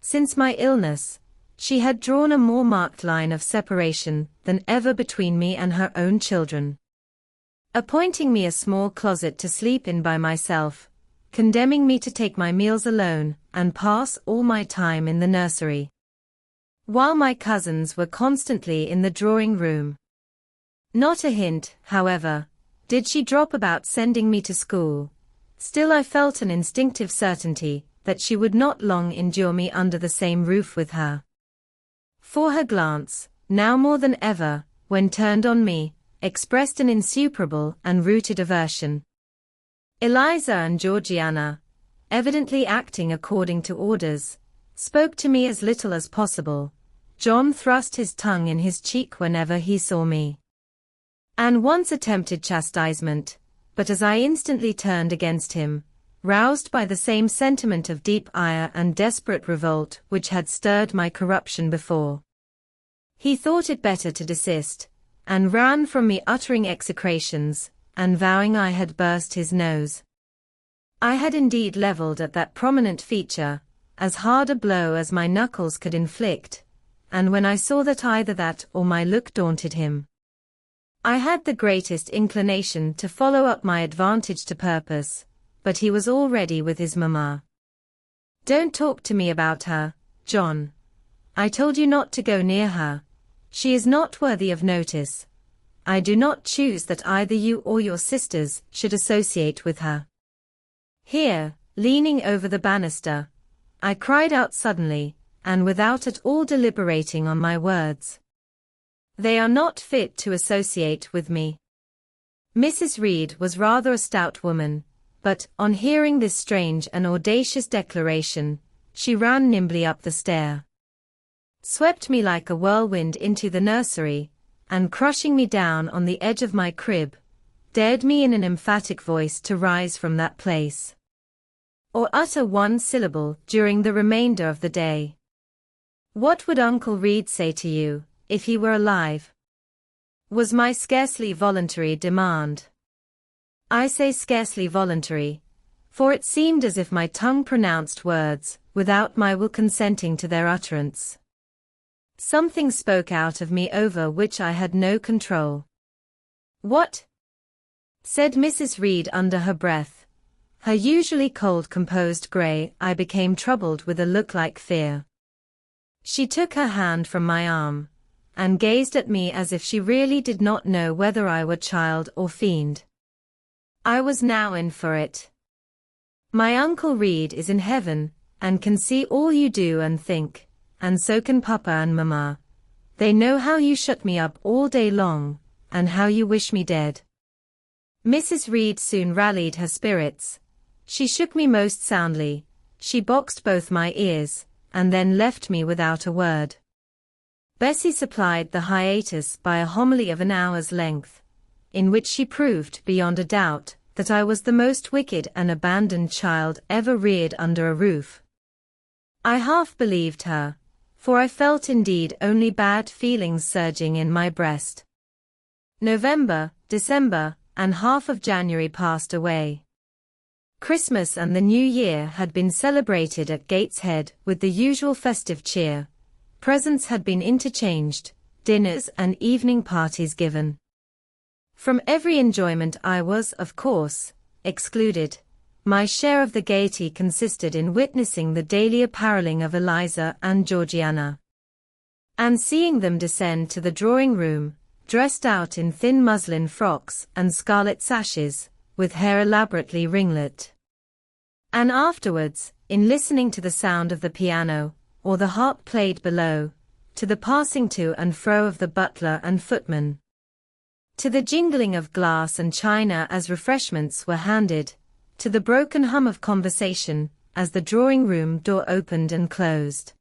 Since my illness, she had drawn a more marked line of separation than ever between me and her own children, appointing me a small closet to sleep in by myself, condemning me to take my meals alone, and pass all my time in the nursery, while my cousins were constantly in the drawing-room. Not a hint, however, did she drop about sending me to school. Still I felt an instinctive certainty that she would not long endure me under the same roof with her. For her glance, now more than ever, when turned on me, expressed an insuperable and rooted aversion. Eliza and Georgiana, evidently acting according to orders, spoke to me as little as possible. John thrust his tongue in his cheek whenever he saw me, and once attempted chastisement, but as I instantly turned against him, roused by the same sentiment of deep ire and desperate revolt which had stirred my corruption before. He thought it better to desist, and ran from me uttering execrations, and vowing I had burst his nose. I had indeed levelled at that prominent feature as hard a blow as my knuckles could inflict, and when I saw that either that or my look daunted him, I had the greatest inclination to follow up my advantage to purpose, but he was already with his mamma. "Don't talk to me about her, John. I told you not to go near her. She is not worthy of notice. I do not choose that either you or your sisters should associate with her." Here, leaning over the banister, I cried out suddenly, and without at all deliberating on my words, "They are not fit to associate with me." Mrs. Reed was rather a stout woman, but, on hearing this strange and audacious declaration, she ran nimbly up the stair, swept me like a whirlwind into the nursery, and crushing me down on the edge of my crib, dared me in an emphatic voice to rise from that place, or utter one syllable during the remainder of the day. "What would Uncle Reed say to you, if he were alive?" was my scarcely voluntary demand. I say scarcely voluntary, for it seemed as if my tongue pronounced words, without my will consenting to their utterance. Something spoke out of me over which I had no control. "What?" said Mrs. Reed under her breath. Her usually cold composed grey eye became troubled with a look like fear. She took her hand from my arm, and gazed at me as if she really did not know whether I were child or fiend. I was now in for it. "My Uncle Reed is in heaven, and can see all you do and think, and so can Papa and Mamma. They know how you shut me up all day long, and how you wish me dead." Mrs. Reed soon rallied her spirits. She shook me most soundly, she boxed both my ears, and then left me without a word. Bessie supplied the hiatus by a homily of an hour's length, in which she proved, beyond a doubt, that I was the most wicked and abandoned child ever reared under a roof. I half believed her, for I felt indeed only bad feelings surging in my breast. November, December, and half of January passed away. Christmas and the New Year had been celebrated at Gateshead with the usual festive cheer. Presents had been interchanged, dinners and evening parties given. From every enjoyment I was, of course, excluded. My share of the gaiety consisted in witnessing the daily apparelling of Eliza and Georgiana, and seeing them descend to the drawing-room, dressed out in thin muslin frocks and scarlet sashes, with hair elaborately ringlet. And afterwards, in listening to the sound of the piano, or the harp played below, to the passing to and fro of the butler and footman, to the jingling of glass and china as refreshments were handed, to the broken hum of conversation, as the drawing-room door opened and closed.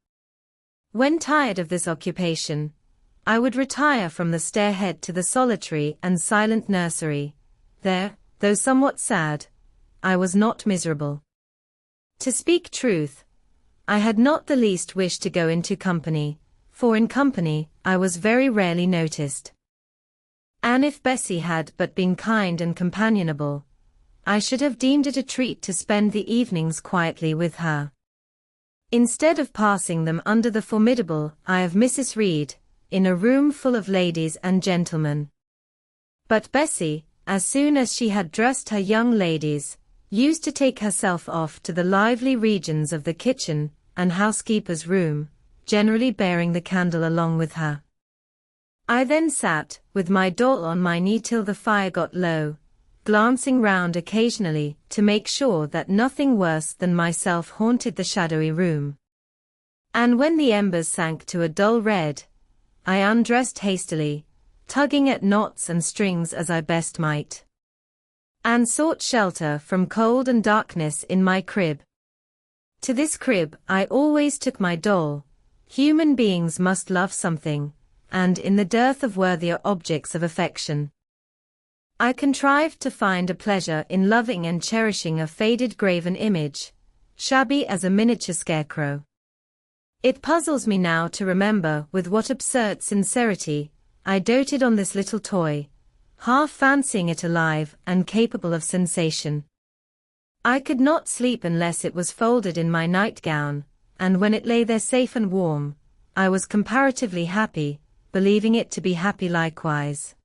When tired of this occupation, I would retire from the stairhead to the solitary and silent nursery. There, though somewhat sad, I was not miserable. To speak truth, I had not the least wish to go into company, for in company I was very rarely noticed. And if Bessie had but been kind and companionable, I should have deemed it a treat to spend the evenings quietly with her, instead of passing them under the formidable eye of Mrs. Reed, in a room full of ladies and gentlemen. But Bessie, as soon as she had dressed her young ladies, used to take herself off to the lively regions of the kitchen and housekeeper's room, generally bearing the candle along with her. I then sat, with my doll on my knee till the fire got low, glancing round occasionally to make sure that nothing worse than myself haunted the shadowy room. And when the embers sank to a dull red, I undressed hastily, tugging at knots and strings as I best might, and sought shelter from cold and darkness in my crib. To this crib I always took my doll. Human beings must love something, and in the dearth of worthier objects of affection, I contrived to find a pleasure in loving and cherishing a faded graven image, shabby as a miniature scarecrow. It puzzles me now to remember with what absurd sincerity I doted on this little toy, half fancying it alive and capable of sensation. I could not sleep unless it was folded in my nightgown, and when it lay there safe and warm, I was comparatively happy, believing it to be happy likewise.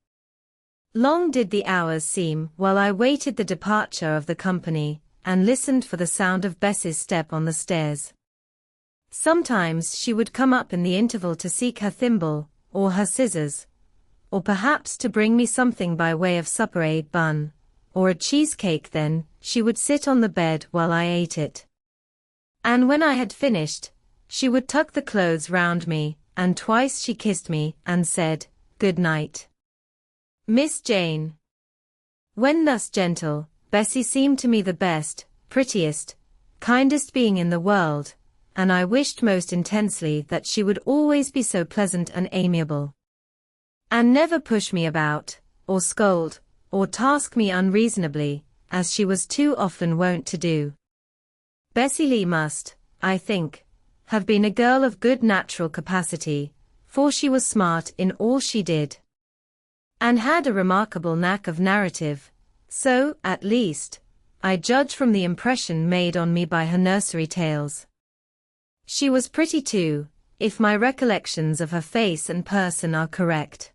Long did the hours seem while I waited the departure of the company, and listened for the sound of Bess's step on the stairs. Sometimes she would come up in the interval to seek her thimble, or her scissors, or perhaps to bring me something by way of supper, a bun, or a cheesecake. Then she would sit on the bed while I ate it. And when I had finished, she would tuck the clothes round me, and twice she kissed me and said, "Good night, Miss Jane." When thus gentle, Bessie seemed to me the best, prettiest, kindest being in the world, and I wished most intensely that she would always be so pleasant and amiable, and never push me about, or scold, or task me unreasonably, as she was too often wont to do. Bessie Lee must, I think, have been a girl of good natural capacity, for she was smart in all she did, and had a remarkable knack of narrative, so, at least, I judge from the impression made on me by her nursery tales. She was pretty too, if my recollections of her face and person are correct.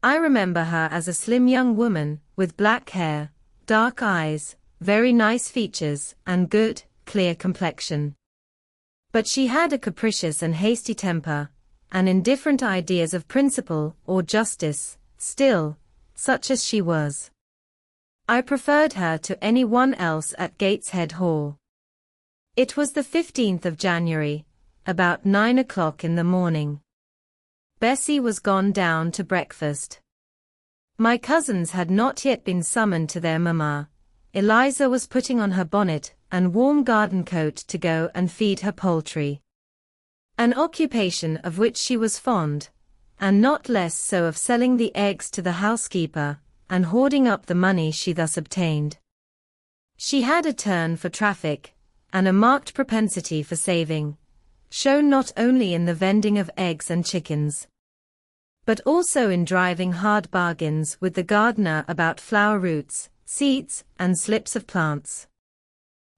I remember her as a slim young woman, with black hair, dark eyes, very nice features, and good, clear complexion. But she had a capricious and hasty temper, and indifferent ideas of principle or justice. Still, such as she was, I preferred her to any one else at Gateshead Hall. It was the 15th of January, about 9 o'clock in the morning. Bessie was gone down to breakfast. My cousins had not yet been summoned to their mamma. Eliza was putting on her bonnet and warm garden coat to go and feed her poultry, an occupation of which she was fond, and not less so of selling the eggs to the housekeeper, and hoarding up the money she thus obtained. She had a turn for traffic, and a marked propensity for saving, shown not only in the vending of eggs and chickens, but also in driving hard bargains with the gardener about flower roots, seeds, and slips of plants.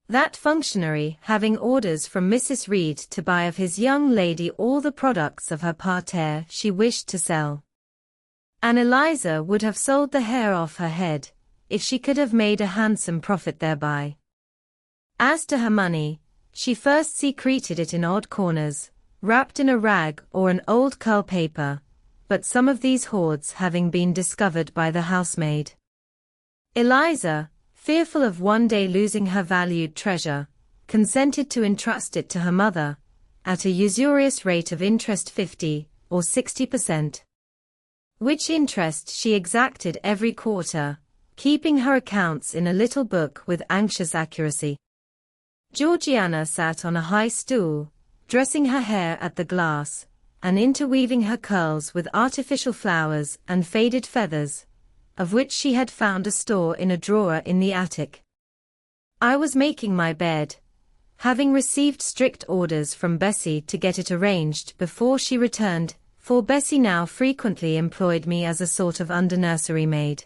That functionary having orders from Mrs. Reed to buy of his young lady all the products of her parterre she wished to sell. And Eliza would have sold the hair off her head, if she could have made a handsome profit thereby. As to her money, she first secreted it in odd corners, wrapped in a rag or an old curl paper, but some of these hoards having been discovered by the housemaid, Eliza, fearful of one day losing her valued treasure, consented to entrust it to her mother, at a usurious rate of interest 50 or 60%, which interest she exacted every quarter, keeping her accounts in a little book with anxious accuracy. Georgiana sat on a high stool, dressing her hair at the glass, and interweaving her curls with artificial flowers and faded feathers, of which she had found a store in a drawer in the attic. I was making my bed, having received strict orders from Bessie to get it arranged before she returned, for Bessie now frequently employed me as a sort of under-nursery maid,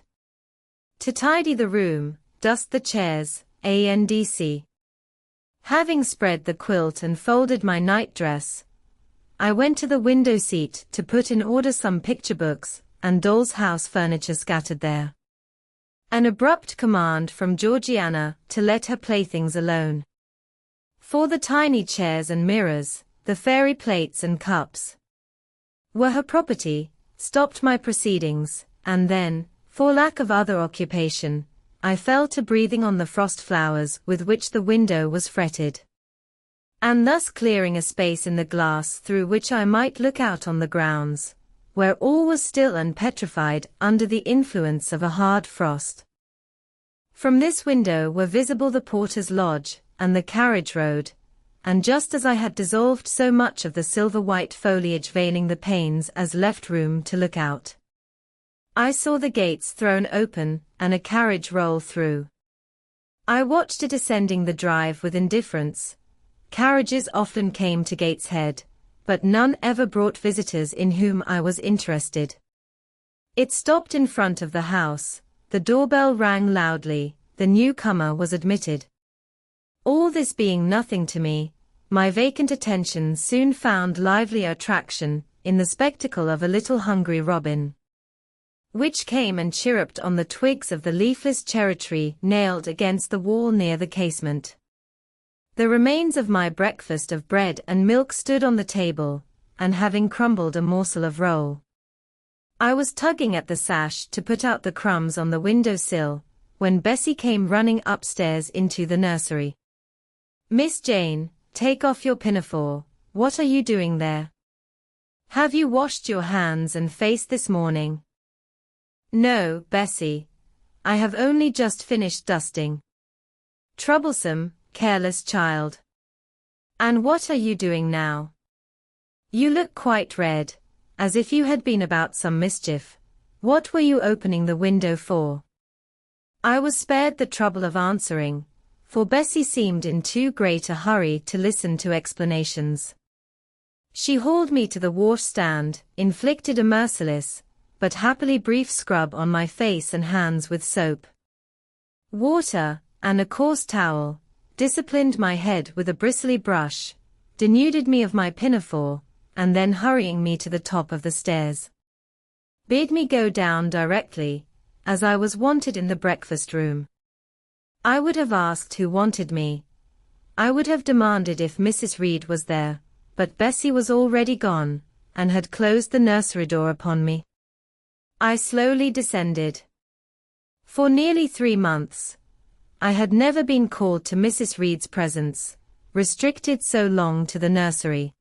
to tidy the room, dust the chairs, etc. Having spread the quilt and folded my night-dress, I went to the window seat to put in order some picture books and doll's house furniture scattered there. An abrupt command from Georgiana to let her playthings alone. For the tiny chairs and mirrors, the fairy plates and cups, were her property, stopped my proceedings, and then, for lack of other occupation, I fell to breathing on the frost flowers with which the window was fretted, and thus clearing a space in the glass through which I might look out on the grounds, where all was still and petrified under the influence of a hard frost. From this window were visible the porter's lodge and the carriage road, and just as I had dissolved so much of the silver-white foliage veiling the panes as left room to look out, I saw the gates thrown open and a carriage roll through. I watched it ascending the drive with indifference. Carriages often came to Gateshead, but none ever brought visitors in whom I was interested. It stopped in front of the house, the doorbell rang loudly, the newcomer was admitted. All this being nothing to me, my vacant attention soon found lively attraction in the spectacle of a little hungry robin, which came and chirruped on the twigs of the leafless cherry tree nailed against the wall near the casement. The remains of my breakfast of bread and milk stood on the table, and having crumbled a morsel of roll, I was tugging at the sash to put out the crumbs on the window-sill, when Bessie came running upstairs into the nursery. "Miss Jane, take off your pinafore, what are you doing there? Have you washed your hands and face this morning?" "No, Bessie. I have only just finished dusting." "Troublesome, careless child. And what are you doing now? You look quite red, as if you had been about some mischief. What were you opening the window for?" I was spared the trouble of answering, for Bessie seemed in too great a hurry to listen to explanations. She hauled me to the washstand, inflicted a merciless, but happily brief scrub on my face and hands with soap, water, and a coarse towel, disciplined my head with a bristly brush, denuded me of my pinafore, and then hurrying me to the top of the stairs, bid me go down directly, as I was wanted in the breakfast room. I would have asked who wanted me. I would have demanded if Mrs. Reed was there, but Bessie was already gone, and had closed the nursery door upon me. I slowly descended. For nearly 3 months, I had never been called to Mrs. Reed's presence, restricted so long to the nursery.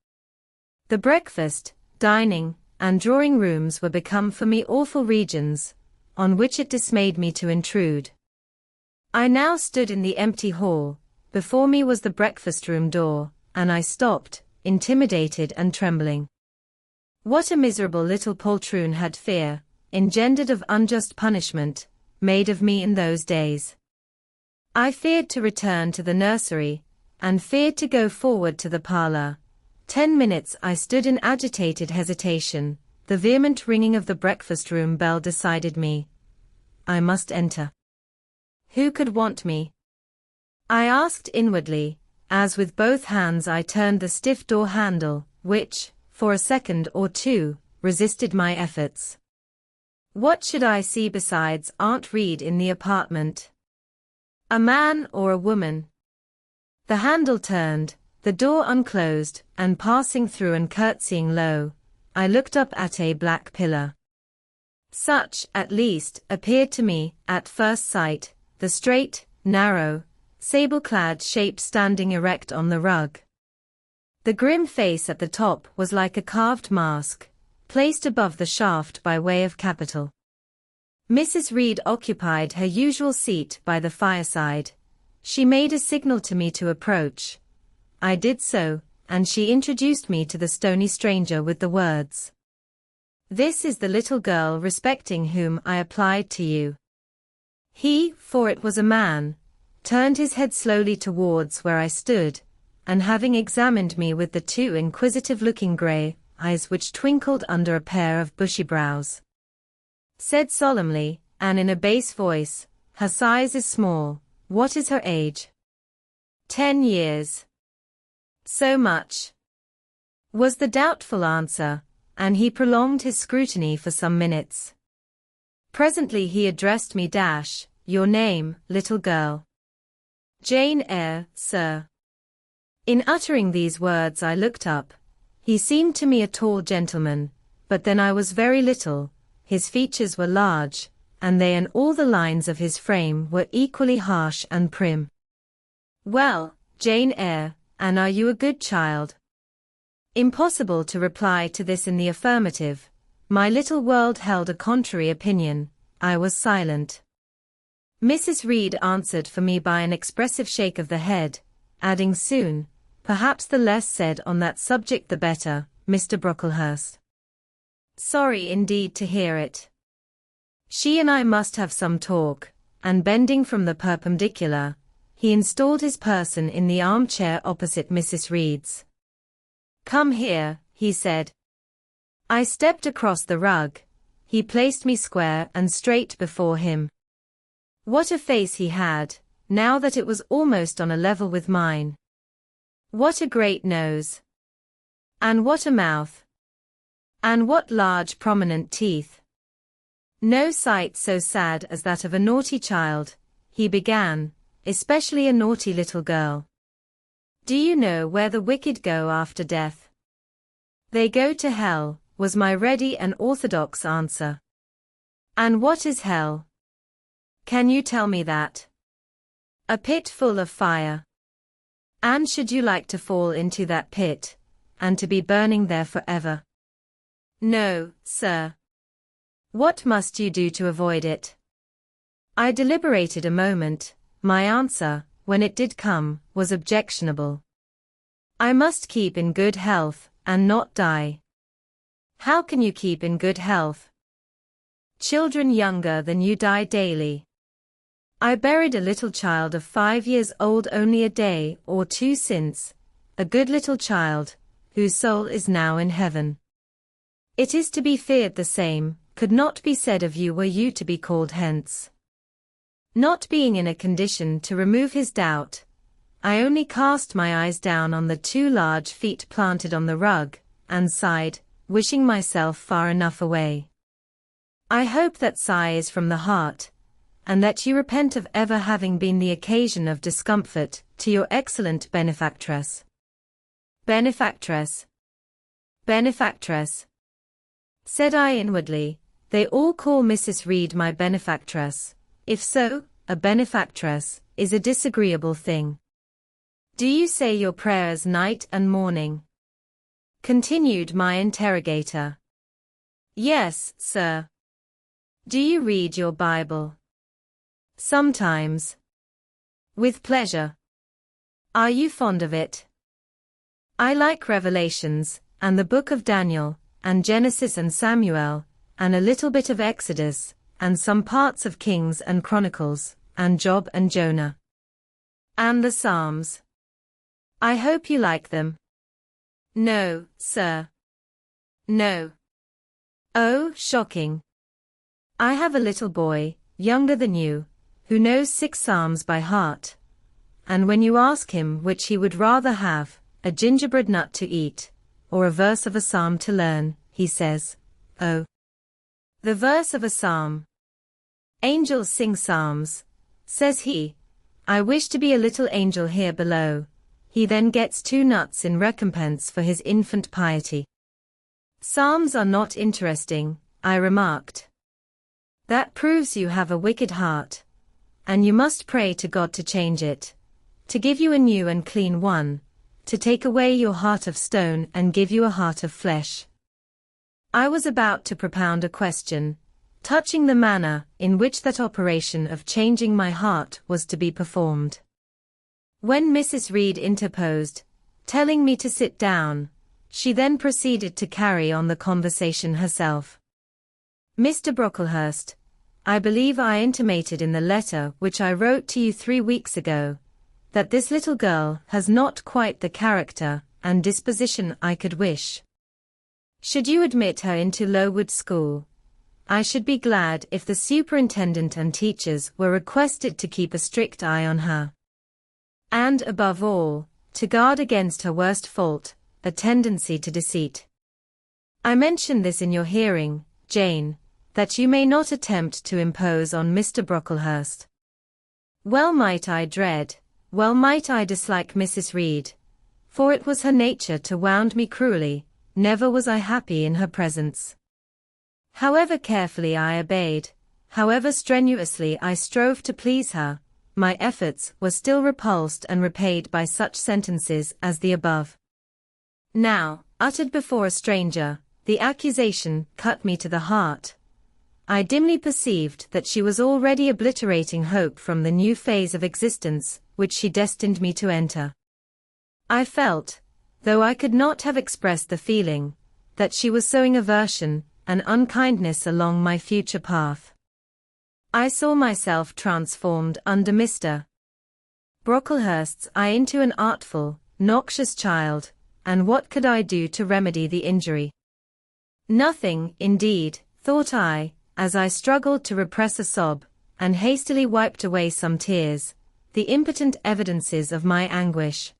The breakfast, dining, and drawing rooms were become for me awful regions, on which it dismayed me to intrude. I now stood in the empty hall, before me was the breakfast-room door, and I stopped, intimidated and trembling. What a miserable little poltroon had fear, engendered of unjust punishment, made of me in those days. I feared to return to the nursery, and feared to go forward to the parlor. 10 minutes I stood in agitated hesitation. The vehement ringing of the breakfast-room bell decided me. I must enter. Who could want me? I asked inwardly, as with both hands I turned the stiff door handle, which, for a second or two, resisted my efforts. What should I see besides Aunt Reed in the apartment? A man or a woman? The handle turned, the door unclosed, and passing through and curtsying low, I looked up at a black pillar. Such, at least, appeared to me, at first sight, the straight, narrow, sable-clad shape standing erect on the rug. The grim face at the top was like a carved mask, placed above the shaft by way of capital. Mrs. Reed occupied her usual seat by the fireside. She made a signal to me to approach. I did so, and she introduced me to the stony stranger with the words, "This is the little girl respecting whom I applied to you." He, for it was a man, turned his head slowly towards where I stood, and having examined me with the two inquisitive-looking grey eyes which twinkled under a pair of bushy brows, said solemnly, and in a bass voice, "Her size is small. What is her age?" 10 years. So much, was the doubtful answer, and he prolonged his scrutiny for some minutes. Presently he addressed me: "Your name, little girl?" "Jane Eyre, sir." In uttering these words I looked up. He seemed to me a tall gentleman, but then I was very little. His features were large, and they and all the lines of his frame were equally harsh and prim. "Well, Jane Eyre, and are you a good child?" Impossible to reply to this in the affirmative. My little world held a contrary opinion. I was silent. Mrs. Reed answered for me by an expressive shake of the head, adding soon, "Perhaps the less said on that subject the better, Mr. Brocklehurst. Sorry indeed to hear it. She and I must have some talk," and bending from the perpendicular, he installed his person in the armchair opposite Mrs. Reed's. "Come here," he said. I stepped across the rug. He placed me square and straight before him. What a face he had, now that it was almost on a level with mine. What a great nose! And what a mouth! And what large prominent teeth! No sight so sad as that of a naughty child, he began, especially a naughty little girl. "Do you know where the wicked go after death?" "They go to hell," was my ready and orthodox answer. "And what is hell? Can you tell me that?" "A pit full of fire." "And should you like to fall into that pit, and to be burning there forever?" "No, sir." "What must you do to avoid it?" I deliberated a moment. My answer, when it did come, was objectionable. "I must keep in good health, and not die." "How can you keep in good health? Children younger than you die daily." I buried a little child of 5 years old only a day or two since, a good little child, whose soul is now in heaven. It is to be feared the same could not be said of you were you to be called hence. Not being in a condition to remove his doubt, I only cast my eyes down on the 2 large feet planted on the rug, and sighed, wishing myself far enough away. I hope that sigh is from the heart, and that you repent of ever having been the occasion of discomfort to your excellent benefactress. Benefactress. Benefactress. Said I inwardly, they all call Mrs. Reed my benefactress. If so, a benefactress is a disagreeable thing. "Do you say your prayers night and morning?" continued my interrogator. "Yes, sir." "Do you read your Bible?" "Sometimes." "With pleasure." "Are you fond of it?" "I like Revelations, and the book of Daniel, and Genesis and Samuel, and a little bit of Exodus, and some parts of Kings and Chronicles, and Job and Jonah. And the Psalms. I hope you like them. No, sir. No. Oh, shocking. I have a little boy, younger than you, who knows 6 psalms by heart. And when you ask him which he would rather have, a gingerbread nut to eat, or a verse of a psalm to learn, he says, "Oh, the verse of a psalm. Angels sing psalms," says he. I wish to be a little angel here below. He then gets 2 nuts in recompense for his infant piety. Psalms are not interesting, I remarked. That proves you have a wicked heart. And you must pray to God to change it. To give you a new and clean one. To take away your heart of stone and give you a heart of flesh. I was about to propound a question, touching the manner in which that operation of changing my heart was to be performed, when Mrs. Reed interposed, telling me to sit down. She then proceeded to carry on the conversation herself. "Mr. Brocklehurst, I believe I intimated in the letter which I wrote to you 3 weeks ago, that this little girl has not quite the character and disposition I could wish. Should you admit her into Lowood School, I should be glad if the superintendent and teachers were requested to keep a strict eye on her. And above all, to guard against her worst fault, a tendency to deceit. I mention this in your hearing, Jane, that you may not attempt to impose on Mr. Brocklehurst. Well might I dislike Mrs. Reed, for it was her nature to wound me cruelly. Never was I happy in her presence. However carefully I obeyed, however strenuously I strove to please her, my efforts were still repulsed and repaid by such sentences as the above. Now, uttered before a stranger, the accusation cut me to the heart. I dimly perceived that she was already obliterating hope from the new phase of existence which she destined me to enter. I felt, though I could not have expressed the feeling, that she was sowing aversion and unkindness along my future path. I saw myself transformed under Mr. Brocklehurst's eye into an artful, noxious child, and what could I do to remedy the injury? Nothing, indeed, thought I, as I struggled to repress a sob, and hastily wiped away some tears, the impotent evidences of my anguish.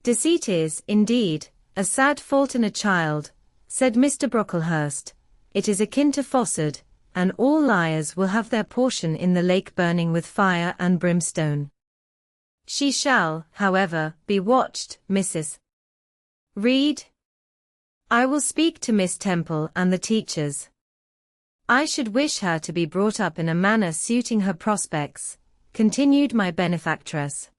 Deceit is, indeed, a sad fault in a child, said Mr. Brocklehurst. It is akin to falsehood, and all liars will have their portion in the lake burning with fire and brimstone. She shall, however, be watched, Mrs. Reed. I will speak to Miss Temple and the teachers. I should wish her to be brought up in a manner suiting her prospects, continued my benefactress.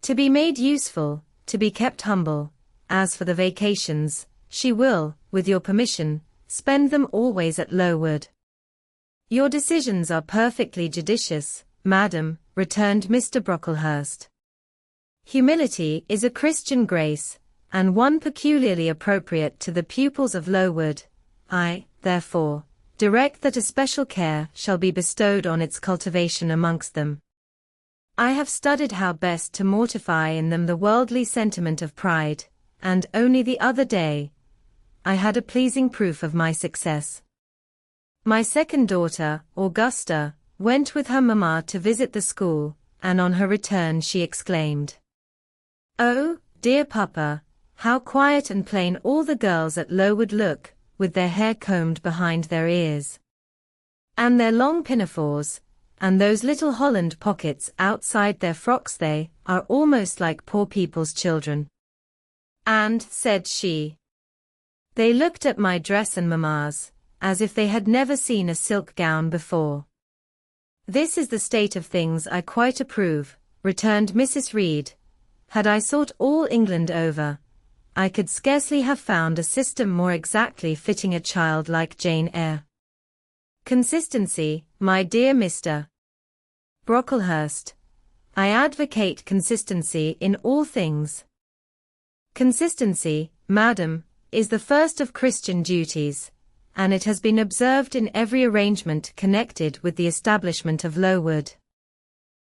To be made useful, to be kept humble. As for the vacations, she will, with your permission, spend them always at Lowood. Your decisions are perfectly judicious, madam, returned Mr. Brocklehurst. Humility is a Christian grace, and one peculiarly appropriate to the pupils of Lowood. I, therefore, direct that a special care shall be bestowed on its cultivation amongst them. I have studied how best to mortify in them the worldly sentiment of pride, and only the other day I had a pleasing proof of my success. My second daughter, Augusta, went with her mamma to visit the school, and on her return she exclaimed, "Oh, dear papa, how quiet and plain all the girls at Lowood look, with their hair combed behind their ears, and their long pinafores, and those little holland pockets outside their frocks. They are almost like poor people's children." And, said she, they looked at my dress and mamma's, as if they had never seen a silk gown before. This is the state of things I quite approve, returned Mrs. Reed. Had I sought all England over, I could scarcely have found a system more exactly fitting a child like Jane Eyre. Consistency, my dear Mr. Brocklehurst. I advocate consistency in all things. Consistency, madam, is the first of Christian duties, and it has been observed in every arrangement connected with the establishment of Lowood.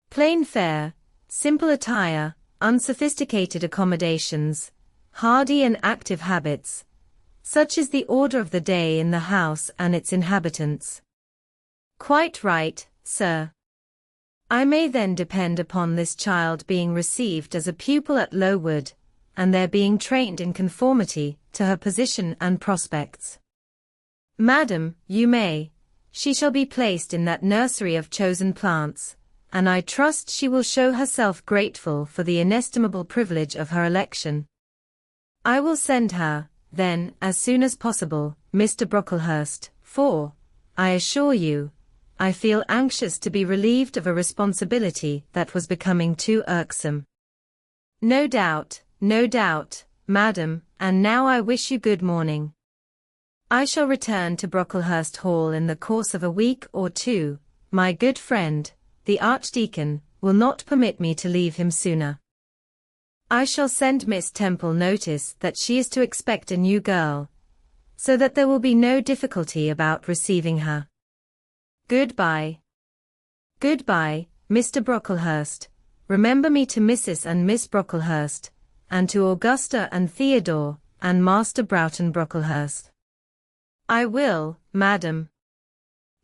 Plain fare, simple attire, unsophisticated accommodations, hardy and active habits. Such is the order of the day in the house and its inhabitants. Quite right, sir. I may then depend upon this child being received as a pupil at Lowood, and there being trained in conformity to her position and prospects. Madam, you may. She shall be placed in that nursery of chosen plants, and I trust she will show herself grateful for the inestimable privilege of her election. I will send her, then, as soon as possible, Mr. Brocklehurst, for, I assure you, I feel anxious to be relieved of a responsibility that was becoming too irksome. No doubt, madam, and now I wish you good morning. I shall return to Brocklehurst Hall in the course of a week or two. My good friend, the Archdeacon, will not permit me to leave him sooner. I shall send Miss Temple notice that she is to expect a new girl, so that there will be no difficulty about receiving her. Goodbye. Goodbye, Mr. Brocklehurst. Remember me to Mrs. and Miss Brocklehurst, and to Augusta and Theodore, and Master Broughton Brocklehurst. I will, madam.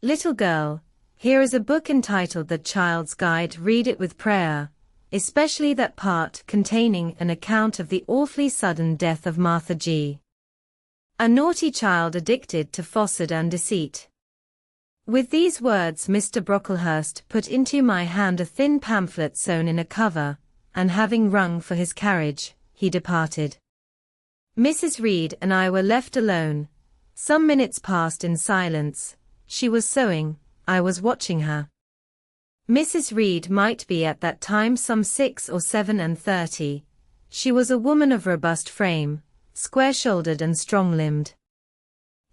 Little girl, here is a book entitled The Child's Guide. Read it with prayer, especially that part containing an account of the awfully sudden death of Martha G., a naughty child addicted to falsehood and deceit. With these words Mr. Brocklehurst put into my hand a thin pamphlet sewn in a cover, and having rung for his carriage, he departed. Mrs. Reed and I were left alone. Some minutes passed in silence. She was sewing, I was watching her. Mrs. Reed might be at that time some 6 or 37. She was a woman of robust frame, square-shouldered and strong-limbed.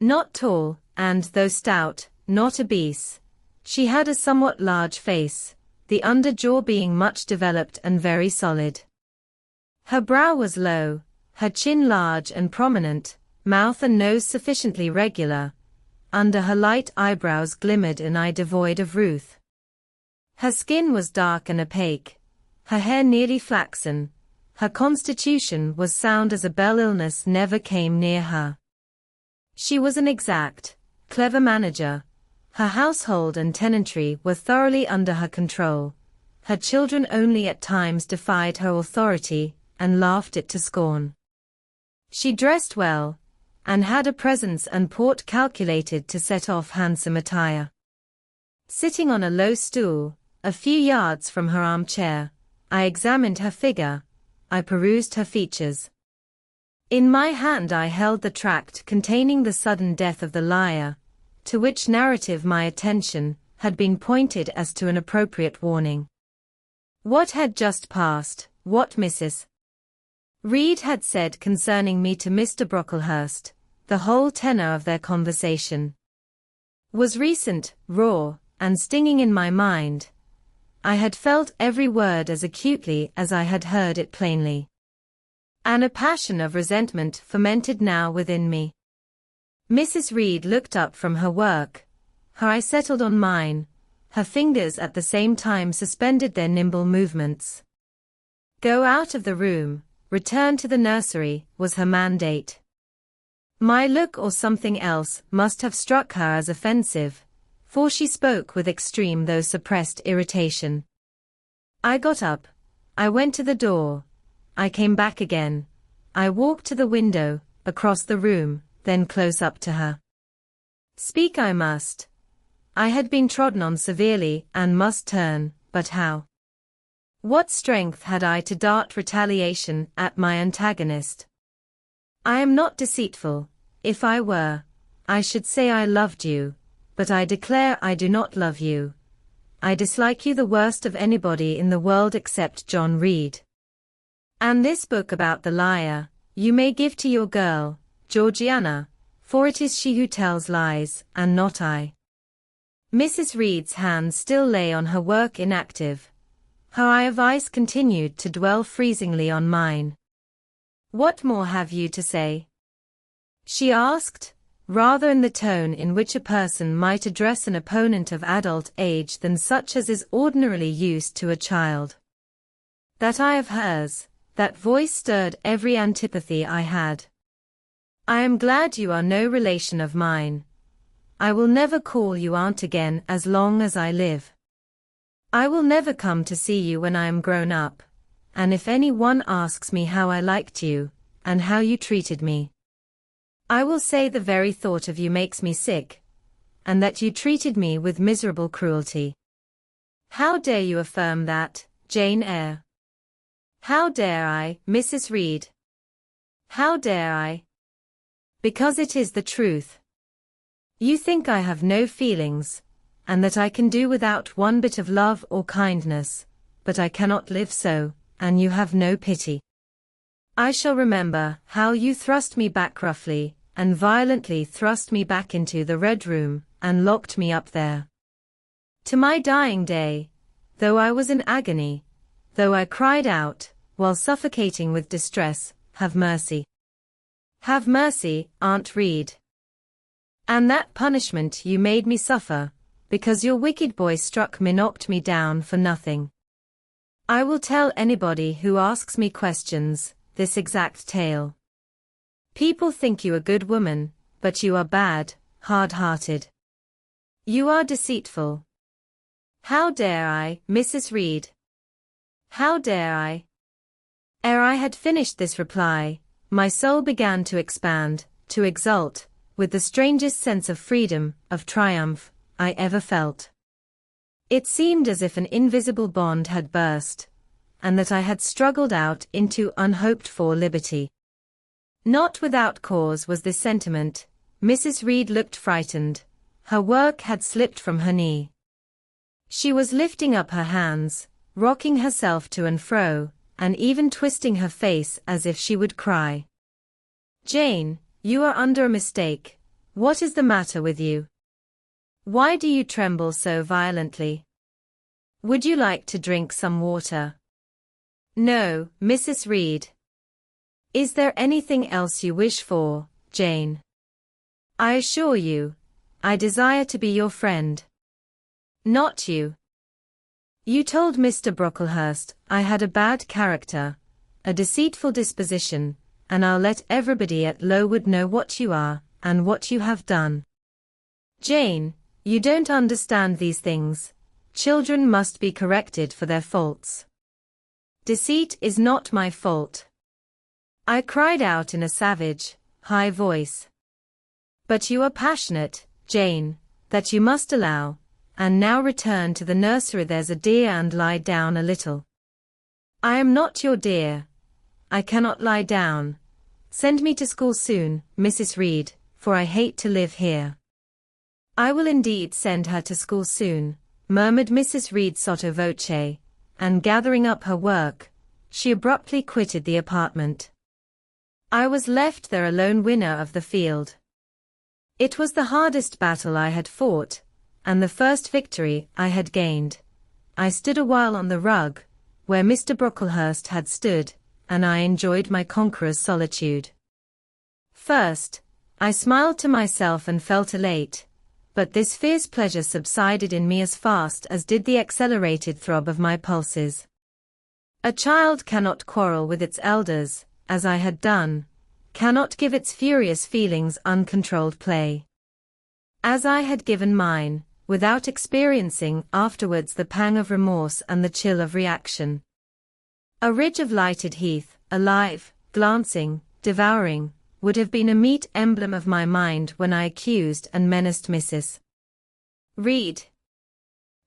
Not tall, and though stout, not obese. She had a somewhat large face, the under jaw being much developed and very solid. Her brow was low, her chin large and prominent, mouth and nose sufficiently regular. Under her light eyebrows glimmered an eye devoid of ruth. Her skin was dark and opaque, her hair nearly flaxen. Her constitution was sound as a bell. Illness never came near her. She was an exact, clever manager. Her household and tenantry were thoroughly under her control. Her children only at times defied her authority, and laughed it to scorn. She dressed well, and had a presence and port calculated to set off handsome attire. Sitting on a low stool, a few yards from her armchair, I examined her figure, I perused her features. In my hand I held the tract containing the sudden death of the liar, to which narrative my attention had been pointed as to an appropriate warning. What had just passed, what Mrs. Reed had said concerning me to Mr. Brocklehurst, the whole tenor of their conversation, was recent, raw, and stinging in my mind. I had felt every word as acutely as I had heard it plainly. And a passion of resentment fermented now within me. Mrs. Reed looked up from her work. Her eye settled on mine. Her fingers at the same time suspended their nimble movements. Go out of the room, return to the nursery, was her mandate. My look or something else must have struck her as offensive, for she spoke with extreme though suppressed irritation. I got up. I went to the door. I came back again. I walked to the window, across the room, then close up to her. Speak I must. I had been trodden on severely and must turn, but how? What strength had I to dart retaliation at my antagonist? I am not deceitful. If I were, I should say I loved you, but I declare I do not love you. I dislike you the worst of anybody in the world except John Reed. And this book about the liar, you may give to your girl, Georgiana, for it is she who tells lies, and not I. Mrs. Reed's hand still lay on her work inactive. Her eye of ice continued to dwell freezingly on mine. What more have you to say? She asked. rather in the tone in which a person might address an opponent of adult age than such as is ordinarily used to a child. That eye of hers, that voice stirred every antipathy I had. I am glad you are no relation of mine. I will never call you aunt again as long as I live. I will never come to see you when I am grown up, and if any one asks me how I liked you, and how you treated me, I will say the very thought of you makes me sick, and that you treated me with miserable cruelty. How dare you affirm that, Jane Eyre? How dare I, Mrs. Reed? How dare I? Because it is the truth. You think I have no feelings, and that I can do without one bit of love or kindness, but I cannot live so, and you have no pity. I shall remember how you thrust me back roughly, and violently thrust me back into the Red Room, and locked me up there. To my dying day, though I was in agony, though I cried out, while suffocating with distress, have mercy. Have mercy, Aunt Reed. And that punishment you made me suffer, because your wicked boy struck me, knocked me down for nothing. I will tell anybody who asks me questions, this exact tale. People think you a good woman, but you are bad, hard-hearted. You are deceitful. How dare I, Mrs. Reed? How dare I? Ere I had finished this reply, my soul began to expand, to exult, with the strangest sense of freedom, of triumph, I ever felt. It seemed as if an invisible bond had burst, and that I had struggled out into unhoped-for liberty. Not without cause was this sentiment. Mrs. Reed looked frightened. Her work had slipped from her knee. She was lifting up her hands, rocking herself to and fro, and even twisting her face as if she would cry. Jane, you are under a mistake. What is the matter with you? Why do you tremble so violently? Would you like to drink some water? No, Mrs. Reed. Is there anything else you wish for, Jane? I assure you, I desire to be your friend. Not you. You told Mr. Brocklehurst I had a bad character, a deceitful disposition, and I'll let everybody at Lowood know what you are, and what you have done. Jane, you don't understand these things. Children must be corrected for their faults. Deceit is not my fault. I cried out in a savage, high voice. But you are passionate, Jane, that you must allow, and now return to the nursery, there's a dear, and lie down a little. I am not your dear. I cannot lie down. Send me to school soon, Mrs. Reed, for I hate to live here. I will indeed send her to school soon, murmured Mrs. Reed sotto voce, and gathering up her work, she abruptly quitted the apartment. I was left there alone, winner of the field. It was the hardest battle I had fought, and the first victory I had gained. I stood a while on the rug, where Mr. Brocklehurst had stood, and I enjoyed my conqueror's solitude. First, I smiled to myself and felt elate, but this fierce pleasure subsided in me as fast as did the accelerated throb of my pulses. A child cannot quarrel with its elders, as I had done, cannot give its furious feelings uncontrolled play, as I had given mine, without experiencing afterwards the pang of remorse and the chill of reaction. A ridge of lighted heath, alive, glancing, devouring, would have been a meet emblem of my mind when I accused and menaced Mrs. Reed.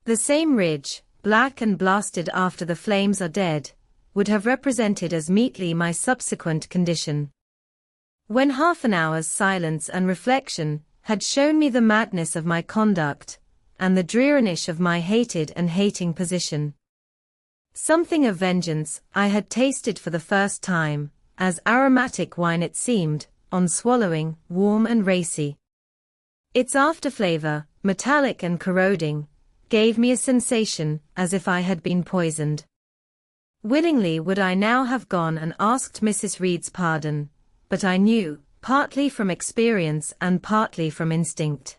The same ridge, black and blasted after the flames are dead, would have represented as meetly my subsequent condition. When half an hour's silence and reflection had shown me the madness of my conduct, and the dreariness of my hated and hating position. Something of vengeance I had tasted for the first time, as aromatic wine it seemed, on swallowing, warm and racy. Its afterflavor, metallic and corroding, gave me a sensation as if I had been poisoned. Willingly would I now have gone and asked Mrs. Reed's pardon, but I knew, partly from experience and partly from instinct.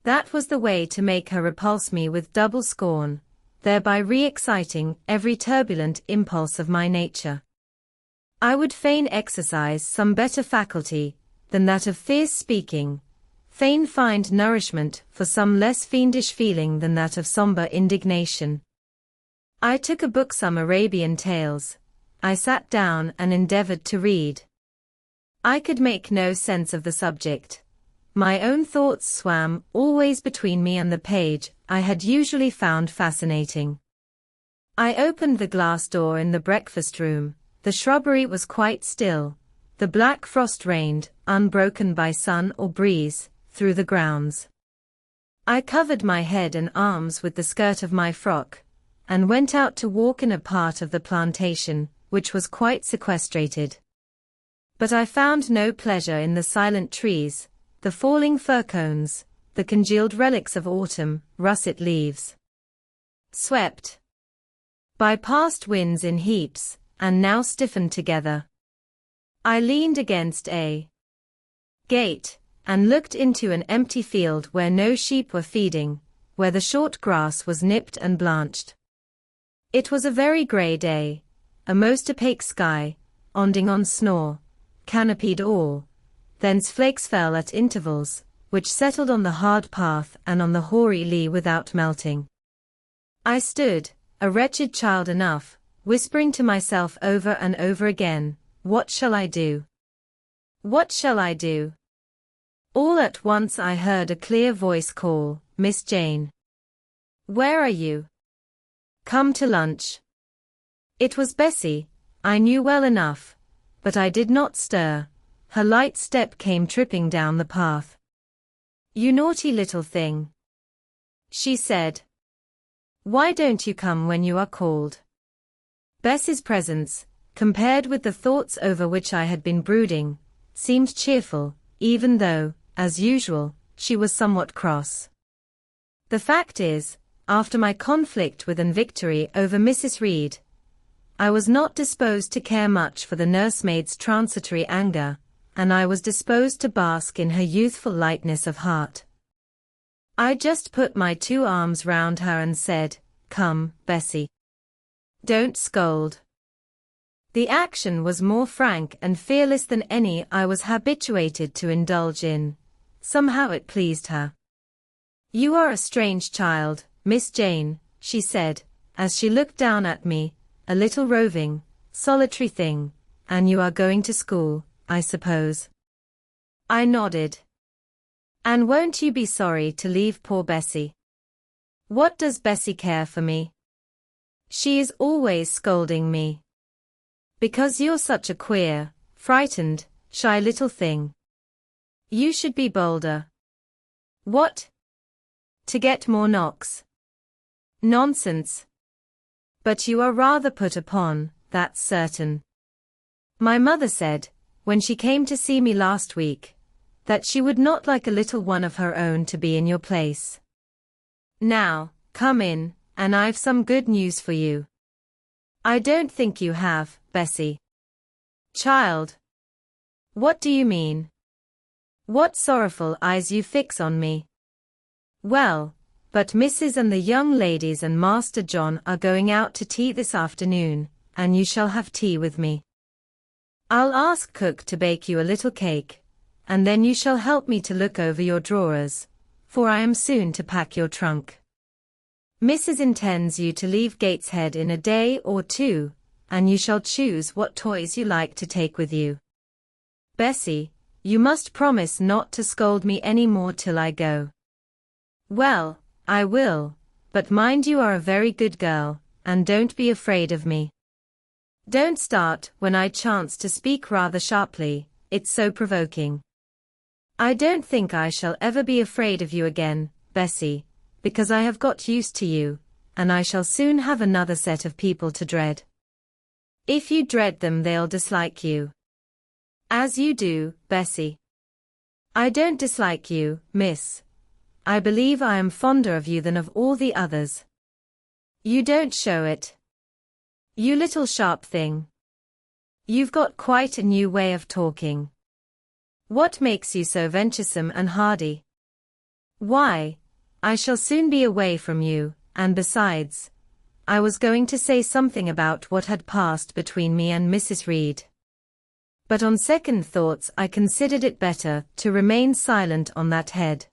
That was the way to make her repulse me with double scorn, thereby re-exciting every turbulent impulse of my nature. I would fain exercise some better faculty than that of fierce speaking, fain find nourishment for some less fiendish feeling than that of sombre indignation. I took a book, some Arabian tales. I sat down and endeavored to read. I could make no sense of the subject. My own thoughts swam always between me and the page I had usually found fascinating. I opened the glass door in the breakfast room. The shrubbery was quite still. The black frost reigned, unbroken by sun or breeze, through the grounds. I covered my head and arms with the skirt of my frock, and went out to walk in a part of the plantation, which was quite sequestrated. But I found no pleasure in the silent trees, the falling fir cones, the congealed relics of autumn, russet leaves, swept by past winds in heaps, and now stiffened together. I leaned against a gate, and looked into an empty field where no sheep were feeding, where the short grass was nipped and blanched. It was a very grey day, a most opaque sky, onding on snow, canopied all, thence flakes fell at intervals, which settled on the hard path and on the hoary lea without melting. I stood, a wretched child enough, whispering to myself over and over again, "What shall I do? What shall I do?" All at once I heard a clear voice call, "Miss Jane. Where are you? Come to lunch." It was Bessie, I knew well enough, but I did not stir. Her light step came tripping down the path. "You naughty little thing," she said. "Why don't you come when you are called?" Bessie's presence, compared with the thoughts over which I had been brooding, seemed cheerful, even though, as usual, she was somewhat cross. The fact is, after my conflict with and victory over Mrs. Reed, I was not disposed to care much for the nursemaid's transitory anger, and I was disposed to bask in her youthful lightness of heart. I just put my 2 arms round her and said, "Come, Bessie. Don't scold." The action was more frank and fearless than any I was habituated to indulge in. Somehow it pleased her. "You are a strange child, Miss Jane," she said, as she looked down at me, "a little roving, solitary thing, and you are going to school, I suppose?" I nodded. "And won't you be sorry to leave poor Bessie?" "What does Bessie care for me? She is always scolding me." "Because you're such a queer, frightened, shy little thing. You should be bolder." "What? To get more knocks?" "Nonsense. But you are rather put upon, that's certain. My mother said, when she came to see me last week, that she would not like a little one of her own to be in your place. Now, come in, and I've some good news for you." "I don't think you have, Bessie." "Child. What do you mean? What sorrowful eyes you fix on me." "Well, but Mrs. and the young ladies and Master John are going out to tea this afternoon, and you shall have tea with me. I'll ask cook to bake you a little cake, and then you shall help me to look over your drawers, for I am soon to pack your trunk. Mrs. intends you to leave Gateshead in a day or 2, and you shall choose what toys you like to take with you. Bessie, you must promise not to scold me any more till I go." "Well, I will, but mind you are a very good girl, and don't be afraid of me. Don't start when I chance to speak rather sharply, it's so provoking. I don't think I shall ever be afraid of you again, Bessie, because I have got used to you, and I shall soon have another set of people to dread. If you dread them they'll dislike you. As you do, Bessie." "I don't dislike you, miss. I believe I am fonder of you than of all the others." "You don't show it. You little sharp thing. You've got quite a new way of talking." What makes you so venturesome and hardy? Why, I shall soon be away from you, and besides, I was going to say something about what had passed between me and Mrs. Reed. But on second thoughts I considered it better to remain silent on that head.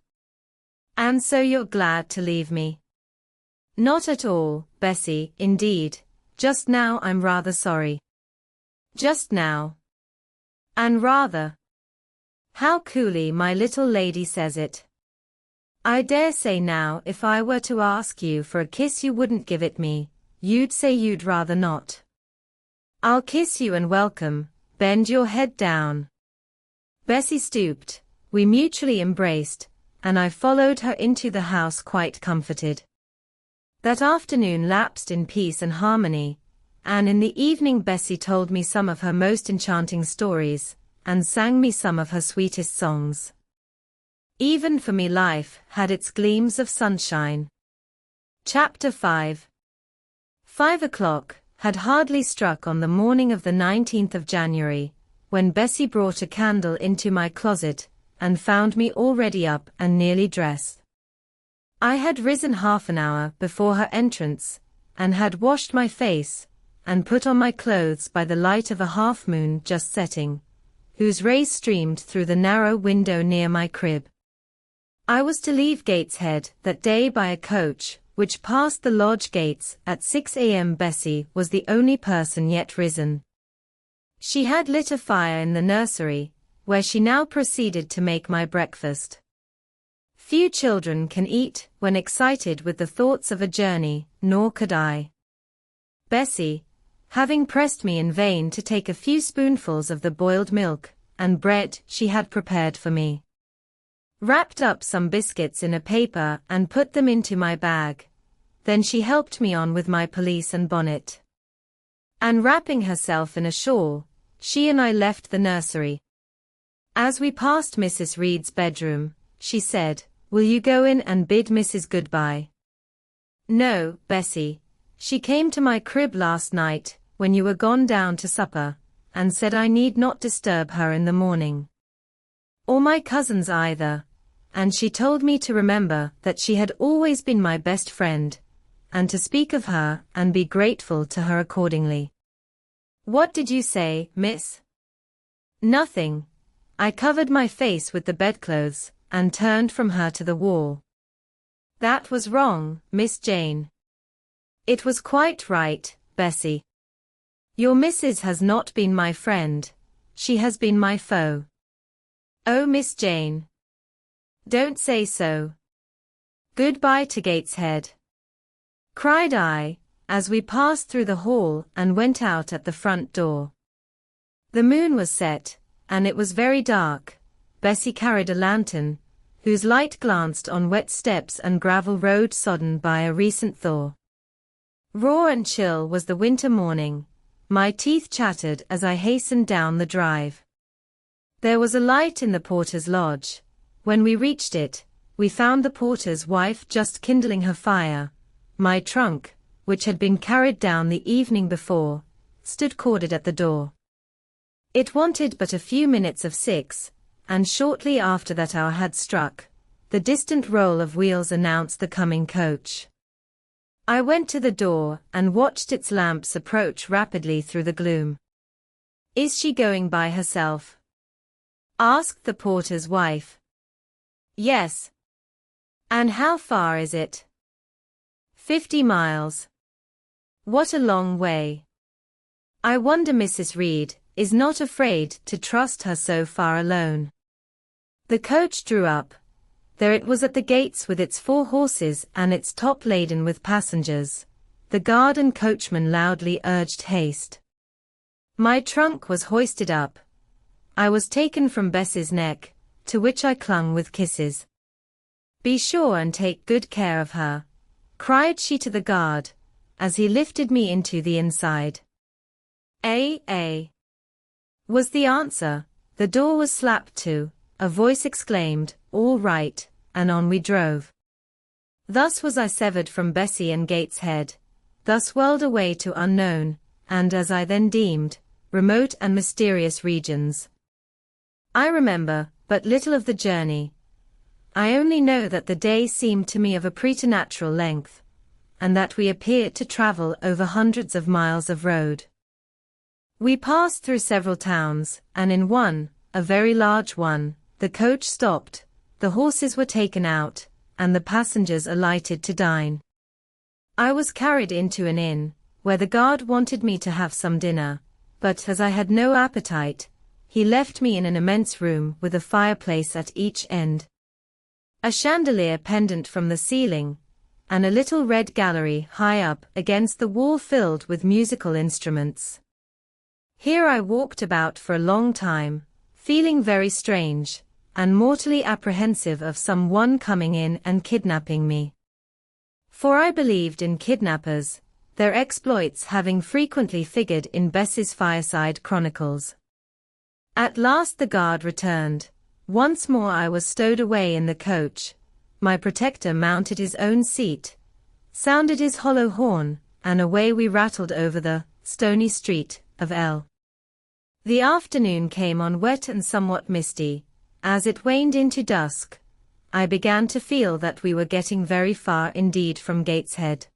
And so you're glad to leave me? Not at all, Bessie, indeed, just now I'm rather sorry. Just now. And rather. How coolly my little lady says it. I dare say now if I were to ask you for a kiss you wouldn't give it me, you'd say you'd rather not. I'll kiss you and welcome, bend your head down. Bessie stooped, we mutually embraced, and I followed her into the house quite comforted. That afternoon lapsed in peace and harmony, and in the evening Bessie told me some of her most enchanting stories, and sang me some of her sweetest songs. Even for me life had its gleams of sunshine. Chapter 5. 5 o'clock had hardly struck on the morning of the 19th of January, when Bessie brought a candle into my closet, and found me already up and nearly dressed. I had risen half an hour before her entrance, and had washed my face, and put on my clothes by the light of a half-moon just setting, whose rays streamed through the narrow window near my crib. I was to leave Gateshead that day by a coach, which passed the lodge gates at 6 a.m. Bessie was the only person yet risen. She had lit a fire in the nursery, where she now proceeded to make my breakfast. Few children can eat when excited with the thoughts of a journey, nor could I. Bessie, having pressed me in vain to take a few spoonfuls of the boiled milk and bread she had prepared for me, wrapped up some biscuits in a paper and put them into my bag. Then she helped me on with my pelisse and bonnet. And wrapping herself in a shawl, she and I left the nursery. As we passed Mrs. Reed's bedroom, she said, "Will you go in and bid Mrs. goodbye?" "No, Bessie. She came to my crib last night, when you were gone down to supper, and said I need not disturb her in the morning. Or my cousins either. And she told me to remember that she had always been my best friend, and to speak of her and be grateful to her accordingly." "What did you say, miss?" "Nothing. I covered my face with the bedclothes, and turned from her to the wall." "That was wrong, Miss Jane." "It was quite right, Bessie. Your missus has not been my friend, she has been my foe." "Oh, Miss Jane. Don't say so. Goodbye to Gateshead," cried I, as we passed through the hall and went out at the front door. The moon was set, and it was very dark. Bessie carried a lantern, whose light glanced on wet steps and gravel road sodden by a recent thaw. Raw and chill was the winter morning. My teeth chattered as I hastened down the drive. There was a light in the porter's lodge. When we reached it, we found the porter's wife just kindling her fire. My trunk, which had been carried down the evening before, stood corded at the door. It wanted but a few minutes of 6, and shortly after that hour had struck, the distant roll of wheels announced the coming coach. I went to the door and watched its lamps approach rapidly through the gloom. "Is she going by herself?" asked the porter's wife. "Yes." "And how far is it?" 50 miles. What a long way. I wonder Mrs. Reed is not afraid to trust her so far alone. The coach drew up. There it was at the gates with its 4 horses and its top laden with passengers. The guard and coachman loudly urged haste. My trunk was hoisted up. I was taken from Bessie's neck, to which I clung with kisses. "Be sure and take good care of her," cried she to the guard, as he lifted me into the inside. "A. was the answer. The door was slapped to, a voice exclaimed, "All right," and on we drove. Thus was I severed from Bessie and Gateshead, thus whirled away to unknown, and as I then deemed, remote and mysterious regions. I remember but little of the journey. I only know that the day seemed to me of a preternatural length, and that we appeared to travel over hundreds of miles of road. We passed through several towns, and in one, a very large one, the coach stopped, the horses were taken out, and the passengers alighted to dine. I was carried into an inn, where the guard wanted me to have some dinner, but as I had no appetite, he left me in an immense room with a fireplace at each end, a chandelier pendant from the ceiling, and a little red gallery high up against the wall filled with musical instruments. Here I walked about for a long time, feeling very strange, and mortally apprehensive of some one coming in and kidnapping me. For I believed in kidnappers, their exploits having frequently figured in Bess's fireside chronicles. At last the guard returned. Once more I was stowed away in the coach. My protector mounted his own seat, sounded his hollow horn, and away we rattled over the stony street of L. The afternoon came on wet and somewhat misty. As it waned into dusk, I began to feel that we were getting very far indeed from Gateshead.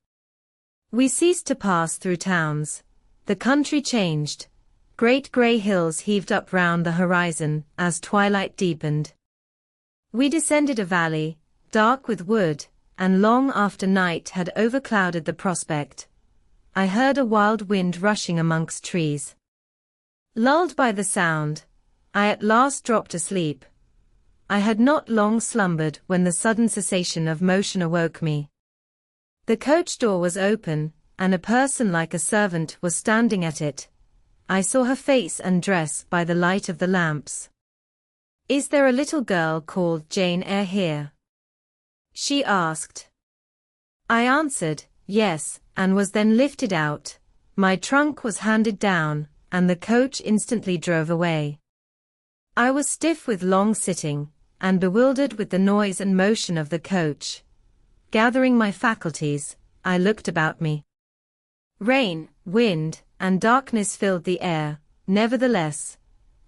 We ceased to pass through towns. The country changed. Great grey hills heaved up round the horizon as twilight deepened. We descended a valley, dark with wood, and long after night had overclouded the prospect, I heard a wild wind rushing amongst trees. Lulled by the sound, I at last dropped asleep. I had not long slumbered when the sudden cessation of motion awoke me. The coach door was open, and a person like a servant was standing at it. I saw her face and dress by the light of the lamps. "Is there a little girl called Jane Eyre here?" she asked. I answered, yes, and was then lifted out. My trunk was handed down, and the coach instantly drove away. I was stiff with long sitting, and bewildered with the noise and motion of the coach. Gathering my faculties, I looked about me. Rain, wind, and darkness filled the air. Nevertheless,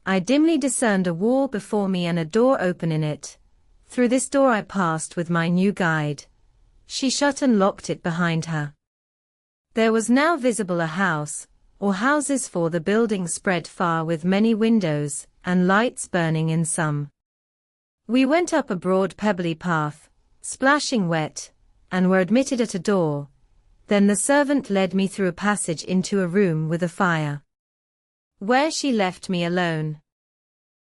I dimly discerned a wall before me and a door open in it. Through this door I passed with my new guide. She shut and locked it behind her. There was now visible a house, or houses, for the building spread far with many windows, and lights burning in some. We went up a broad pebbly path, splashing wet, and were admitted at a door. Then the servant led me through a passage into a room with a fire, where she left me alone.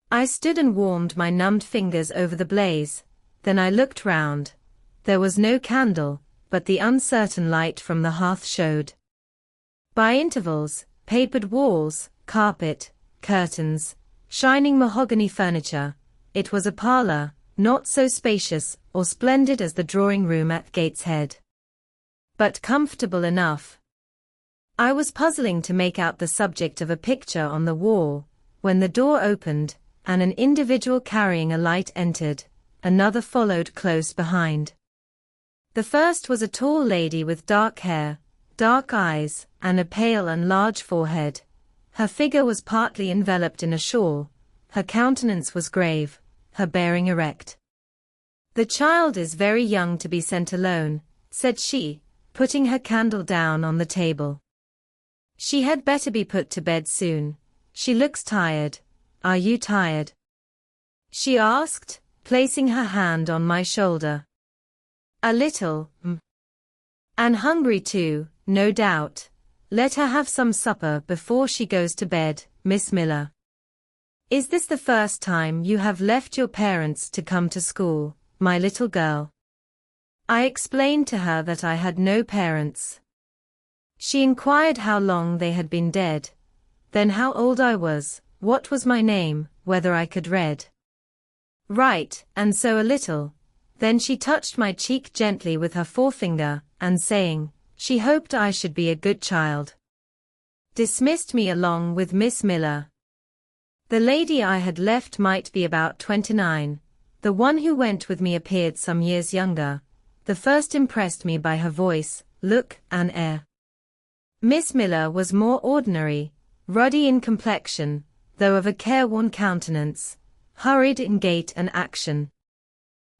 I stood and warmed my numbed fingers over the blaze. Then I looked round. There was no candle, but the uncertain light from the hearth showed, by intervals, papered walls, carpet, curtains, shining mahogany furniture. It was a parlor, not so spacious or splendid as the drawing-room at Gateshead, but comfortable enough. I was puzzling to make out the subject of a picture on the wall, when the door opened, and an individual carrying a light entered. Another followed close behind. The first was a tall lady with dark hair, dark eyes, and a pale and large forehead. Her figure was partly enveloped in a shawl. Her countenance was grave, her bearing erect. "The child is very young to be sent alone," said she, putting her candle down on the table. "She had better be put to bed soon. She looks tired. Are you tired?" she asked, placing her hand on my shoulder. "A little, and hungry too, no doubt. Let her have some supper before she goes to bed, Miss Miller." "Is this the first time you have left your parents to come to school, my little girl?" I explained to her that I had no parents. She inquired how long they had been dead, then how old I was, what was my name, whether I could write, and so a little. Then she touched my cheek gently with her forefinger, and saying, she hoped I should be a good child, dismissed me along with Miss Miller. The lady I had left might be about 29. The one who went with me appeared some years younger. The first impressed me by her voice, look, and air. Miss Miller was more ordinary, ruddy in complexion, though of a careworn countenance. hurried in gait and action.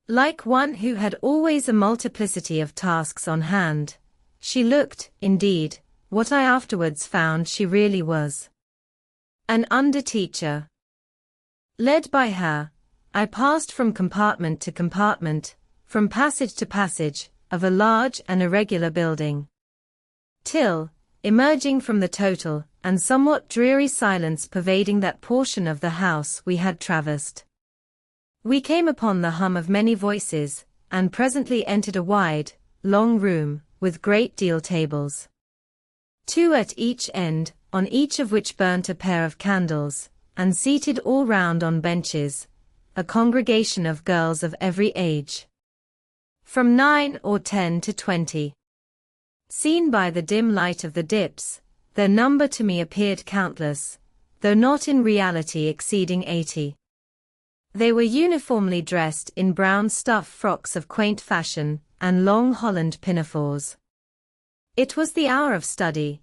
Like one who had always a multiplicity of tasks on hand, she looked, indeed, what I afterwards found she really was. An under-teacher. Led by her, I passed from compartment to compartment, from passage to passage, of a large and irregular building. Till, emerging from the total and somewhat dreary silence pervading that portion of the house we had traversed, we came upon the hum of many voices, and presently entered a wide, long room, with great deal tables. 2 at each end, on each of which burnt a pair of candles, and seated all round on benches, a congregation of girls of every age. From 9 or 10 to 20. Seen by the dim light of the dips, their number to me appeared countless, though not in reality exceeding 80. They were uniformly dressed in brown stuff frocks of quaint fashion, and long holland pinafores. It was the hour of study.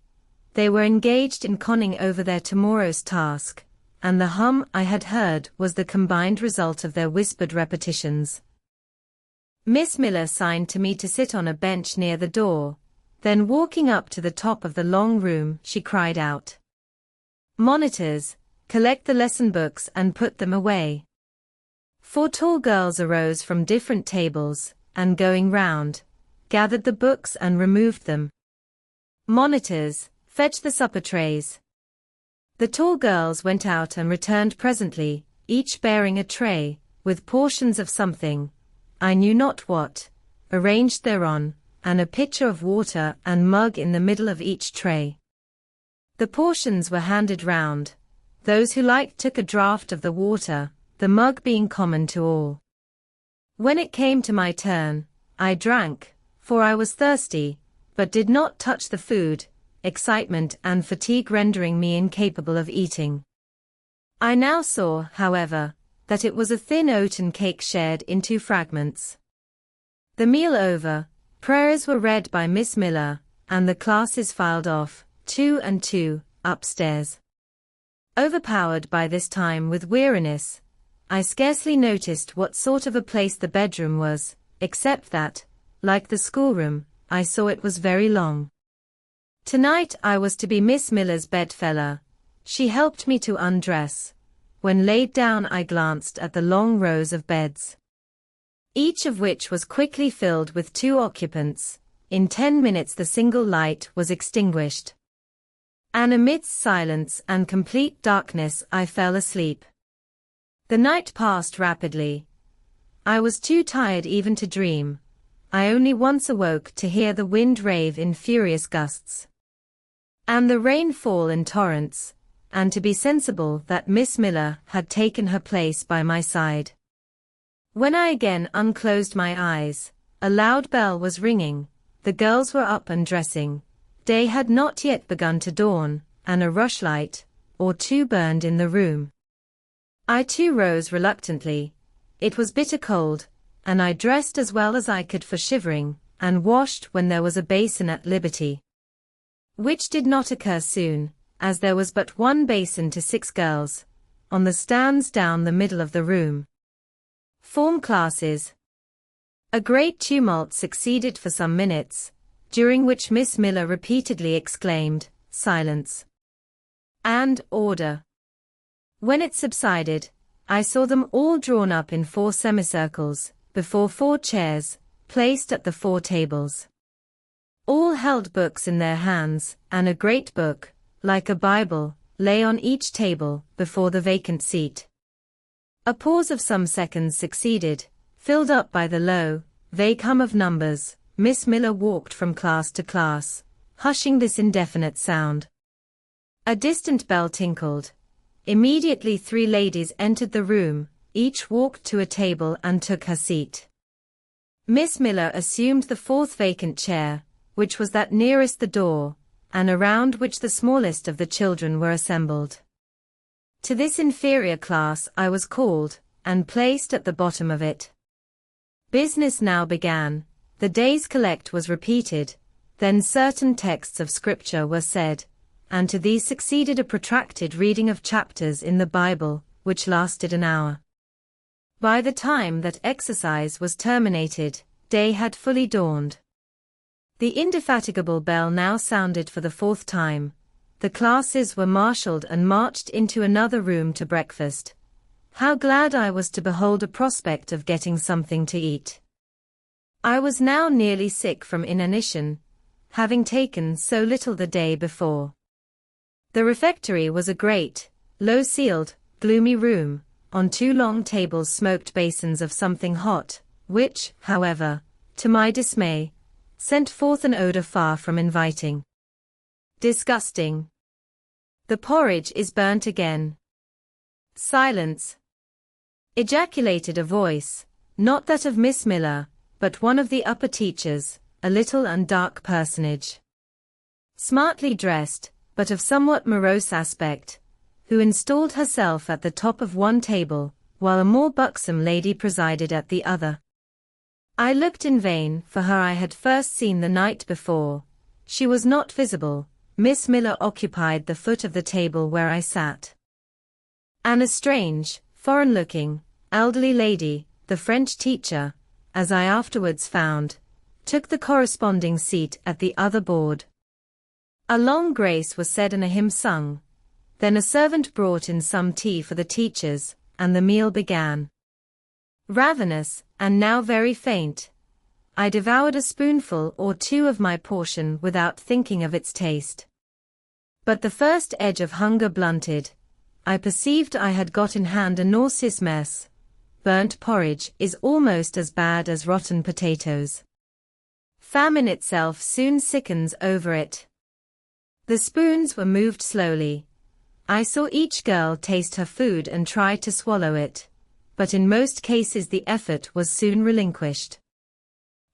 They were engaged in conning over their tomorrow's task, and the hum I had heard was the combined result of their whispered repetitions. Miss Miller signed to me to sit on a bench near the door, then walking up to the top of the long room, she cried out, "Monitors, collect the lesson books and put them away." 4 tall girls arose from different tables, and going round, gathered the books and removed them. "Monitors, fetch the supper trays." The tall girls went out and returned presently, each bearing a tray, with portions of something, I knew not what, arranged thereon, and a pitcher of water and mug in the middle of each tray. The portions were handed round. Those who liked took a draught of the water, the mug being common to all. When it came to my turn, I drank, for I was thirsty, but did not touch the food, excitement and fatigue rendering me incapable of eating. I now saw, however, that it was a thin oaten cake shared in 2 fragments. The meal over, prayers were read by Miss Miller, and the classes filed off, 2 and 2, upstairs. Overpowered by this time with weariness, I scarcely noticed what sort of a place the bedroom was, except that, like the schoolroom, I saw it was very long. Tonight I was to be Miss Miller's bedfellow. She helped me to undress. When laid down I glanced at the long rows of beds, each of which was quickly filled with 2 occupants. In 10 minutes the single light was extinguished, and amidst silence and complete darkness I fell asleep. The night passed rapidly. I was too tired even to dream. I only once awoke to hear the wind rave in furious gusts, and the rain fall in torrents, and to be sensible that Miss Miller had taken her place by my side. When I again unclosed my eyes, a loud bell was ringing, the girls were up and dressing, day had not yet begun to dawn, and a rushlight, or 2 burned in the room. I too rose reluctantly. It was bitter cold, and I dressed as well as I could for shivering, and washed when there was a basin at liberty. Which did not occur soon, as there was but 1 basin to 6 girls, on the stands down the middle of the room. Form classes. A great tumult succeeded for some minutes, during which Miss Miller repeatedly exclaimed, "Silence!" and "Order!" When it subsided, I saw them all drawn up in 4 semicircles, before 4 chairs, placed at the 4 tables. All held books in their hands, and a great book, like a Bible, lay on each table, before the vacant seat. A pause of some seconds succeeded, filled up by the low, vague hum of numbers. Miss Miller walked from class to class, hushing this indefinite sound. A distant bell tinkled. Immediately 3 ladies entered the room, each walked to a table and took her seat. Miss Miller assumed the 4th vacant chair, which was that nearest the door, and around which the smallest of the children were assembled. To this inferior class I was called, and placed at the bottom of it. Business now began. The day's collect was repeated, then certain texts of Scripture were said, and to these succeeded a protracted reading of chapters in the Bible, which lasted an hour. By the time that exercise was terminated, day had fully dawned. The indefatigable bell now sounded for the 4th time. The classes were marshaled and marched into another room to breakfast. How glad I was to behold a prospect of getting something to eat. I was now nearly sick from inanition, having taken so little the day before. The refectory was a great, low-ceiled, gloomy room. On 2 long tables smoked basins of something hot, which, however, to my dismay, sent forth an odor far from inviting. Disgusting. The porridge is burnt again. Silence. Ejaculated a voice, not that of Miss Miller, but one of the upper teachers, a little and dark personage. Smartly dressed, but of somewhat morose aspect, who installed herself at the top of one table, while a more buxom lady presided at the other. I looked in vain for her I had first seen the night before. She was not visible. Miss Miller occupied the foot of the table where I sat. And a strange, foreign-looking, elderly lady, the French teacher, as I afterwards found, took the corresponding seat at the other board. A long grace was said and a hymn sung. Then a servant brought in some tea for the teachers, and the meal began. Ravenous, and now very faint, I devoured a spoonful or 2 of my portion without thinking of its taste. But the first edge of hunger blunted. I perceived I had got in hand a nauseous mess. Burnt porridge is almost as bad as rotten potatoes. Famine itself soon sickens over it. The spoons were moved slowly. I saw each girl taste her food and try to swallow it, but in most cases the effort was soon relinquished.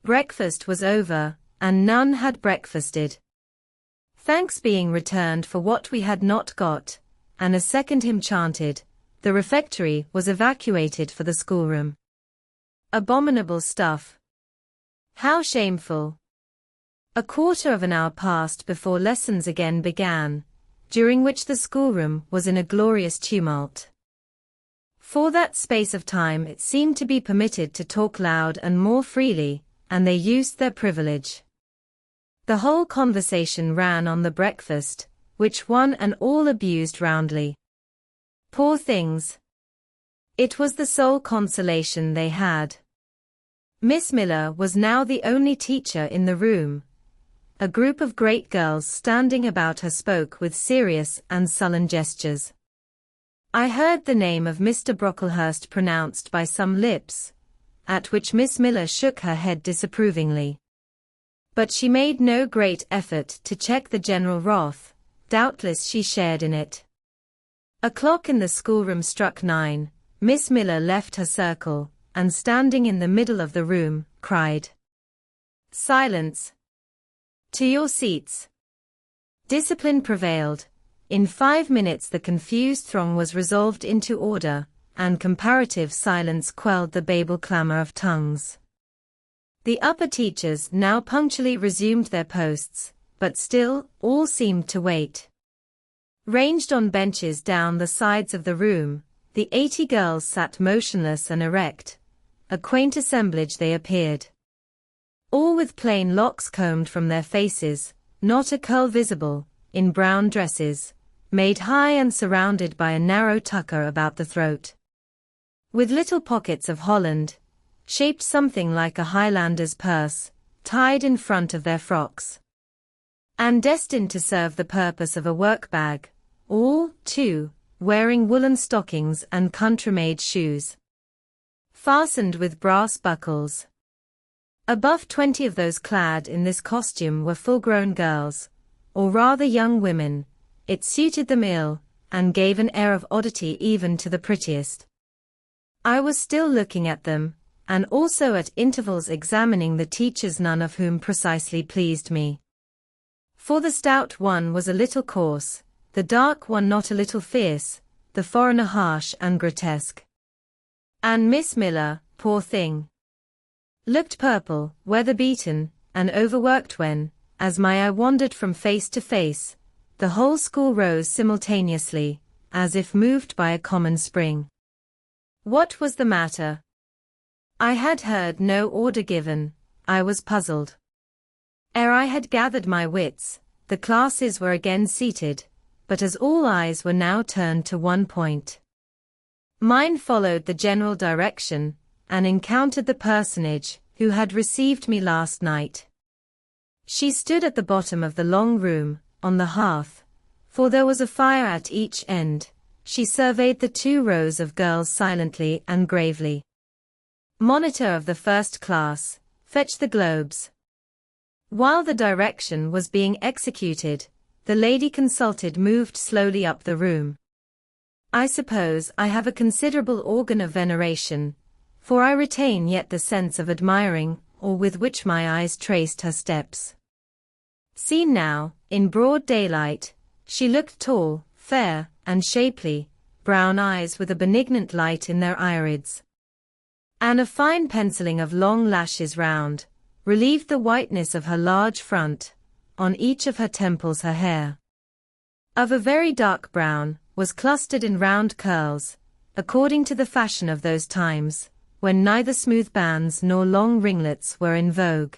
Breakfast was over, and none had breakfasted. Thanks being returned for what we had not got, and a second hymn chanted, the refectory was evacuated for the schoolroom. Abominable stuff. How shameful. A quarter of an hour passed before lessons again began, during which the schoolroom was in a glorious tumult. For that space of time it seemed to be permitted to talk loud and more freely, and they used their privilege. The whole conversation ran on the breakfast, which one and all abused roundly. Poor things! It was the sole consolation they had. Miss Miller was now the only teacher in the room. A group of great girls standing about her spoke with serious and sullen gestures. I heard the name of Mr. Brocklehurst pronounced by some lips, at which Miss Miller shook her head disapprovingly. But she made no great effort to check the general wrath. Doubtless she shared in it. A clock in the schoolroom struck 9. Miss Miller left her circle, and standing in the middle of the room, cried, "Silence! To your seats." Discipline prevailed. In 5 minutes the confused throng was resolved into order, and comparative silence quelled the Babel clamor of tongues. The upper teachers now punctually resumed their posts, but still, all seemed to wait. Ranged on benches down the sides of the room, the 80 girls sat motionless and erect. A quaint assemblage they appeared. All with plain locks combed from their faces, not a curl visible, in brown dresses, made high and surrounded by a narrow tucker about the throat. With little pockets of holland, shaped something like a Highlander's purse, tied in front of their frocks. And destined to serve the purpose of a work-bag, all, too, wearing woolen stockings and country-made shoes, fastened with brass buckles. Above 20 of those clad in this costume were full-grown girls, or rather young women. It suited them ill, and gave an air of oddity even to the prettiest. I was still looking at them, and also at intervals examining the teachers, none of whom precisely pleased me. For the stout one was a little coarse, the dark one not a little fierce, the foreigner harsh and grotesque. And Miss Miller, poor thing, looked purple, weather-beaten, and overworked when, as my eye wandered from face to face, the whole school rose simultaneously, as if moved by a common spring. What was the matter? I had heard no order given. I was puzzled. Ere I had gathered my wits, the classes were again seated, but as all eyes were now turned to one point. Mine followed the general direction, and encountered the personage who had received me last night. She stood at the bottom of the long room, on the hearth, for there was a fire at each end. She surveyed the 2 rows of girls silently and gravely. Monitor of the first class, fetch the globes. While the direction was being executed, the lady consulted moved slowly up the room. I suppose I have a considerable organ of veneration, for I retain yet the sense of admiring awe with which my eyes traced her steps. Seen now, in broad daylight, she looked tall, fair, and shapely, brown eyes with a benignant light in their irids, and a fine penciling of long lashes round, relieved the whiteness of her large front. On each of her temples her hair, of a very dark brown, was clustered in round curls, according to the fashion of those times, when neither smooth bands nor long ringlets were in vogue.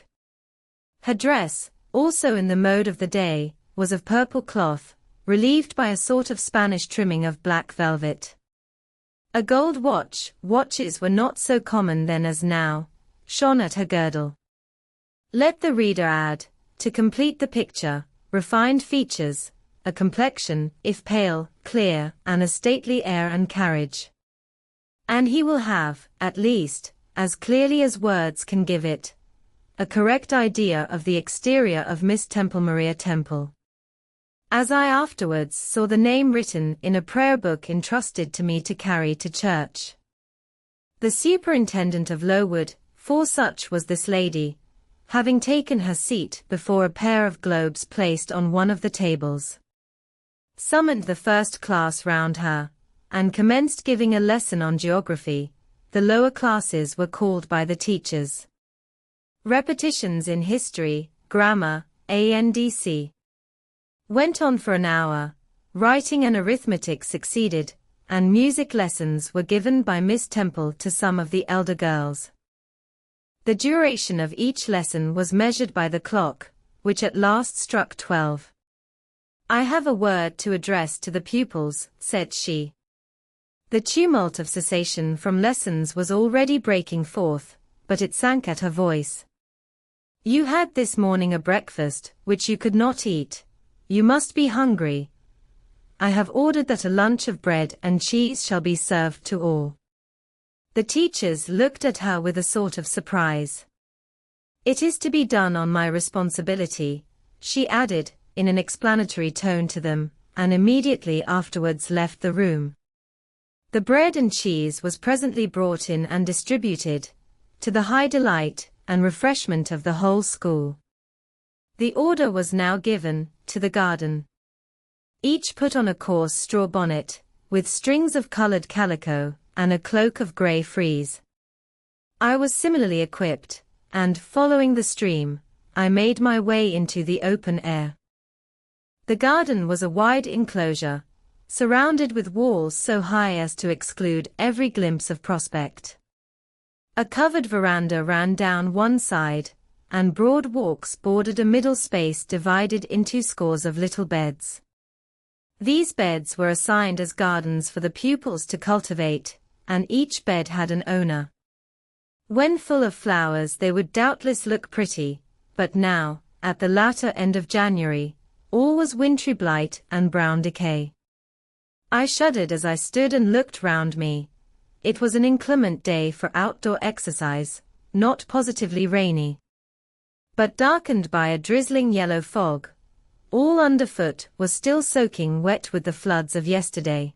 Her dress, also in the mode of the day, was of purple cloth, relieved by a sort of Spanish trimming of black velvet. A gold watches were not so common then as now, shone at her girdle. Let the reader add, to complete the picture, refined features, a complexion, if pale, clear, and a stately air and carriage. And he will have, at least, as clearly as words can give it, a correct idea of the exterior of Miss Temple Maria Temple. As I afterwards saw the name written in a prayer book entrusted to me to carry to church. The superintendent of Lowood, for such was this lady, having taken her seat before a pair of globes placed on one of the tables, summoned the first class round her, and commenced giving a lesson on geography. The lower classes were called by the teachers. Repetitions in history, grammar, ANDC. Went on for an hour. Writing and arithmetic succeeded, and music lessons were given by Miss Temple to some of the elder girls. The duration of each lesson was measured by the clock, which at last struck 12. I have a word to address to the pupils, said she. The tumult of cessation from lessons was already breaking forth, but it sank at her voice. You had this morning a breakfast, which you could not eat. You must be hungry. I have ordered that a lunch of bread and cheese shall be served to all. The teachers looked at her with a sort of surprise. It is to be done on my responsibility, she added, in an explanatory tone to them, and immediately afterwards left the room. The bread and cheese was presently brought in and distributed, to the high delight and refreshment of the whole school. The order was now given, to the garden. Each put on a coarse straw bonnet, with strings of colored calico, and a cloak of grey frieze. I was similarly equipped, and, following the stream, I made my way into the open air. The garden was a wide enclosure, surrounded with walls so high as to exclude every glimpse of prospect. A covered veranda ran down one side, and broad walks bordered a middle space divided into scores of little beds. These beds were assigned as gardens for the pupils to cultivate, and each bed had an owner. When full of flowers they would doubtless look pretty, but now, at the latter end of January, all was wintry blight and brown decay. I shuddered as I stood and looked round me. It was an inclement day for outdoor exercise, not positively rainy, but darkened by a drizzling yellow fog. All underfoot was still soaking wet with the floods of yesterday.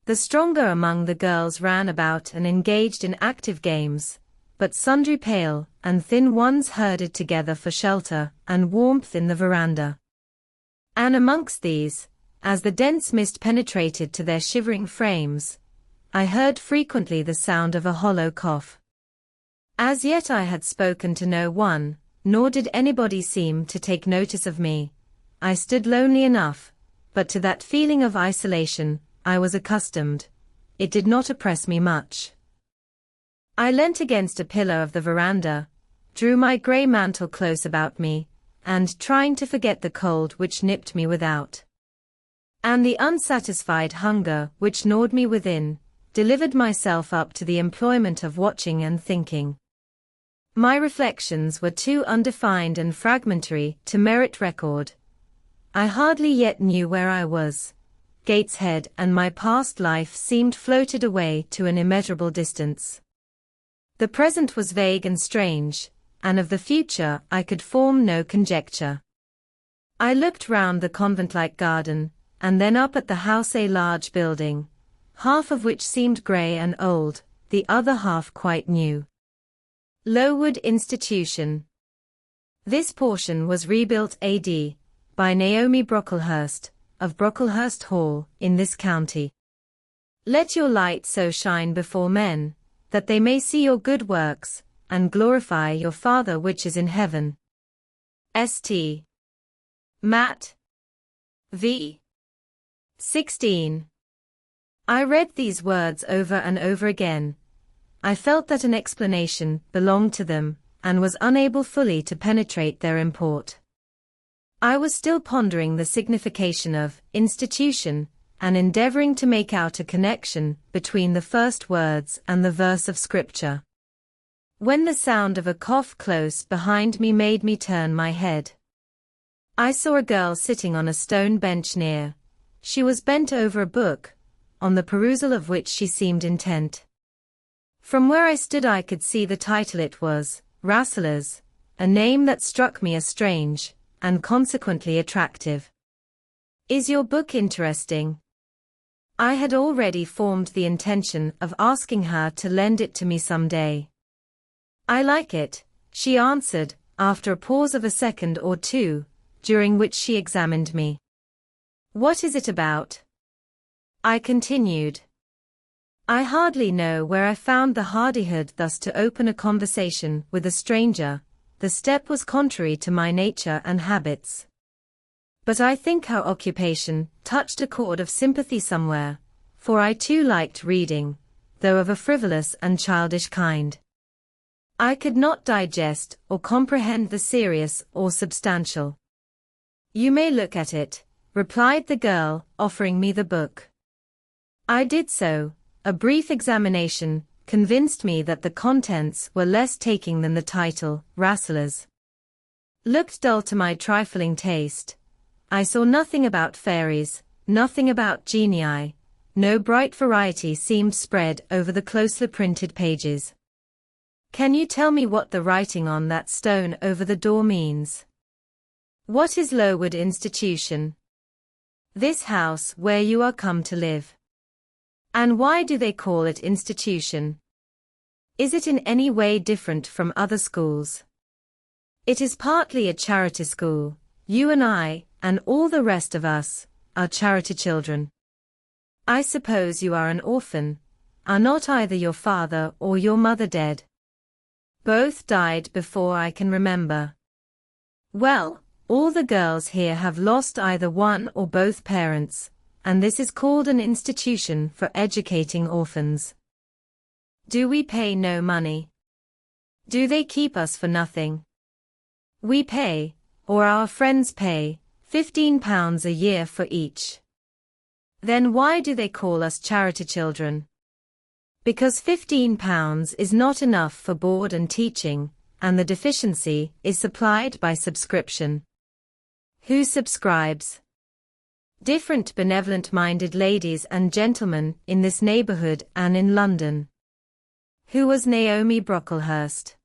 The stronger among the girls ran about and engaged in active games, but sundry pale and thin ones herded together for shelter and warmth in the veranda. And amongst these, as the dense mist penetrated to their shivering frames, I heard frequently the sound of a hollow cough. As yet I had spoken to no one, nor did anybody seem to take notice of me. I stood lonely enough, but to that feeling of isolation I was accustomed, it did not oppress me much. I leant against a pillar of the veranda, drew my grey mantle close about me, and trying to forget the cold which nipped me without, and the unsatisfied hunger which gnawed me within, delivered myself up to the employment of watching and thinking. My reflections were too undefined and fragmentary to merit record. I hardly yet knew where I was. Gateshead and my past life seemed floated away to an immeasurable distance. The present was vague and strange, and of the future I could form no conjecture. I looked round the convent-like garden, and then up at the house, a large building, half of which seemed grey and old, the other half quite new. Lowood Institution. This portion was rebuilt A.D. by Naomi Brocklehurst, of Brocklehurst Hall, in this county. Let your light so shine before men, that they may see your good works, and glorify your Father which is in heaven. St. Matt. v. 16. I read these words over and over again. I felt that an explanation belonged to them, and was unable fully to penetrate their import. I was still pondering the signification of institution, and endeavoring to make out a connection between the first words and the verse of Scripture, when the sound of a cough close behind me made me turn my head. I saw a girl sitting on a stone bench near. She was bent over a book, on the perusal of which she seemed intent. From where I stood I could see the title. It was Rasselas, a name that struck me as strange, and consequently attractive. Is your book interesting? I had already formed the intention of asking her to lend it to me some day. I like it, she answered, after a pause of a second or two, during which she examined me. What is it about? I continued. I hardly know where I found the hardihood thus to open a conversation with a stranger. The step was contrary to my nature and habits. But I think our occupation touched a chord of sympathy somewhere, for I too liked reading, though of a frivolous and childish kind. I could not digest or comprehend the serious or substantial. You may look at it, replied the girl, offering me the book. I did so. A brief examination convinced me that the contents were less taking than the title, Rasselas, looked dull to my trifling taste. I saw nothing about fairies, nothing about genii, no bright variety seemed spread over the closely printed pages. Can you tell me what the writing on that stone over the door means? What is Lowood Institution? This house where you are come to live. And why do they call it institution? Is it in any way different from other schools? It is partly a charity school. You and I, and all the rest of us, are charity children. I suppose you are an orphan. Are not either your father or your mother dead? Both died before I can remember. Well, all the girls here have lost either one or both parents, and this is called an institution for educating orphans. Do we pay no money? Do they keep us for nothing? We pay, or our friends pay, £15 a year for each. Then why do they call us charity children? Because £15 is not enough for board and teaching, and the deficiency is supplied by subscription. Who subscribes? Different benevolent-minded ladies and gentlemen in this neighborhood and in London. Who was Naomi Brocklehurst?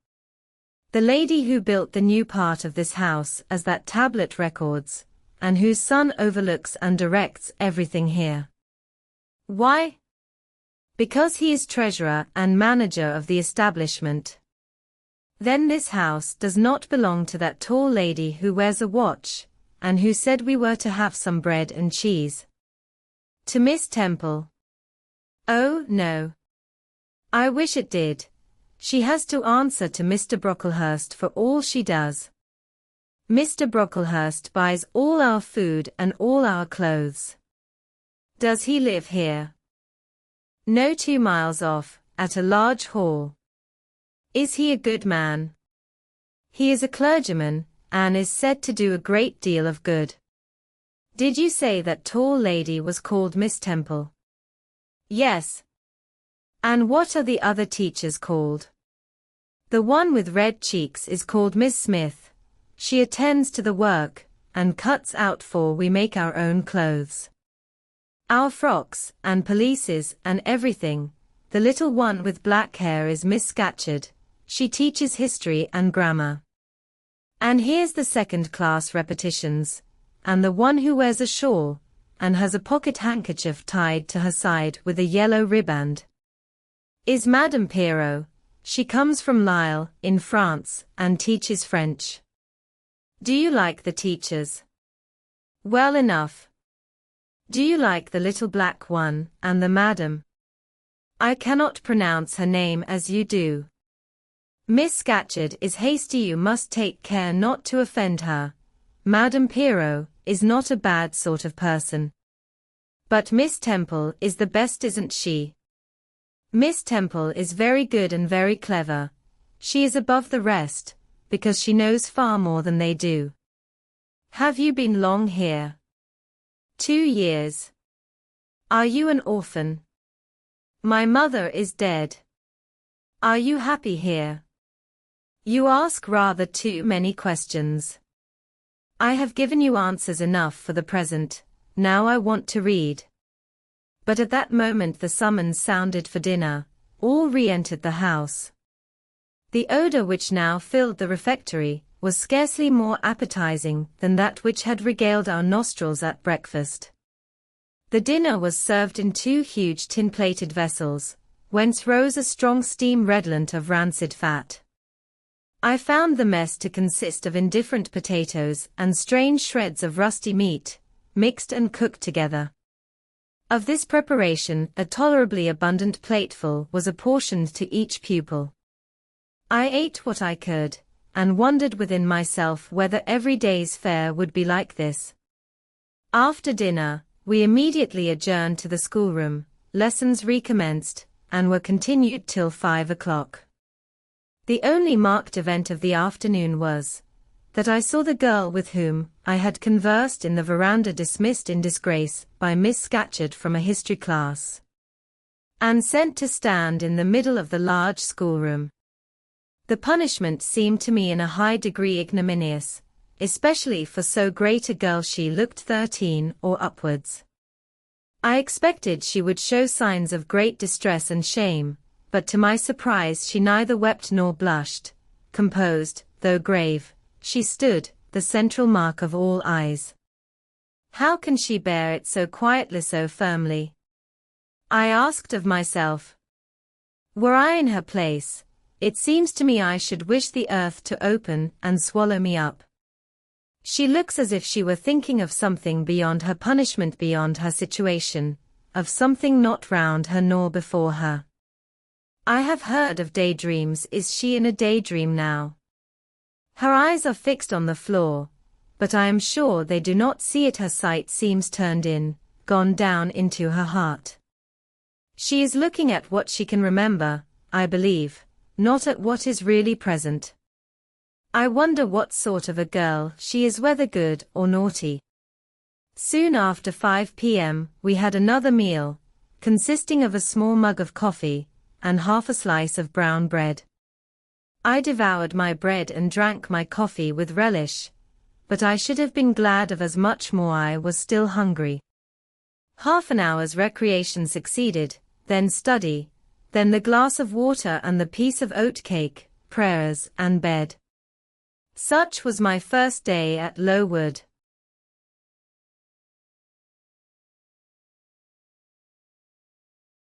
The lady who built the new part of this house as that tablet records, and whose son overlooks and directs everything here. Why? Because he is treasurer and manager of the establishment. Then this house does not belong to that tall lady who wears a watch, and who said we were to have some bread and cheese. To Miss Temple? Oh, no. I wish it did. She has to answer to Mr. Brocklehurst for all she does. Mr. Brocklehurst buys all our food and all our clothes. Does he live here? No 2 miles off, at a large hall. Is he a good man? He is a clergyman, and is said to do a great deal of good. Did you say that tall lady was called Miss Temple? Yes. And what are the other teachers called? The one with red cheeks is called Miss Smith. She attends to the work, and cuts out for we make our own clothes. Our frocks, and pelisses, and everything. The little one with black hair is Miss Scatcherd. She teaches history and grammar. And here's the second-class repetitions, and the one who wears a shawl, and has a pocket handkerchief tied to her side with a yellow riband, is Madame Pirot. She comes from Lille, in France, and teaches French. Do you like the teachers? Well enough. Do you like the little black one, and the madam? I cannot pronounce her name as you do. Miss Scatcherd is hasty, you must take care not to offend her. Madame Pirot is not a bad sort of person. But Miss Temple is the best, isn't she? Miss Temple is very good and very clever. She is above the rest, because she knows far more than they do. Have you been long here? 2 years. Are you an orphan? My mother is dead. Are you happy here? You ask rather too many questions. I have given you answers enough for the present. Now I want to read. But at that moment the summons sounded for dinner. All re-entered the house. The odor which now filled the refectory was scarcely more appetizing than that which had regaled our nostrils at breakfast. The dinner was served in 2 huge tin-plated vessels, whence rose a strong steam redolent of rancid fat. I found the mess to consist of indifferent potatoes and strange shreds of rusty meat, mixed and cooked together. Of this preparation a tolerably abundant plateful was apportioned to each pupil. I ate what I could, and wondered within myself whether every day's fare would be like this. After dinner, we immediately adjourned to the schoolroom, lessons recommenced, and were continued till 5 o'clock. The only marked event of the afternoon was that I saw the girl with whom I had conversed in the veranda dismissed in disgrace by Miss Scatcherd from a history class, and sent to stand in the middle of the large schoolroom. The punishment seemed to me in a high degree ignominious, especially for so great a girl. She looked 13 or upwards. I expected she would show signs of great distress and shame, but to my surprise she neither wept nor blushed. Composed, though grave, she stood, the central mark of all eyes. How can she bear it so quietly, so firmly? I asked of myself. Were I in her place, it seems to me I should wish the earth to open and swallow me up. She looks as if she were thinking of something beyond her punishment, beyond her situation, of something not round her nor before her. I have heard of daydreams. Is she in a daydream now? Her eyes are fixed on the floor, but I am sure they do not see it. Her sight seems turned in, gone down into her heart. She is looking at what she can remember, I believe, not at what is really present. I wonder what sort of a girl she is, whether good or naughty. Soon after 5 p.m. we had another meal, consisting of a small mug of coffee, and half a slice of brown bread. I devoured my bread and drank my coffee with relish, but I should have been glad of as much more. I was still hungry. Half an hour's recreation succeeded, then study, then the glass of water and the piece of oat cake, prayers, and bed. Such was my first day at Lowood.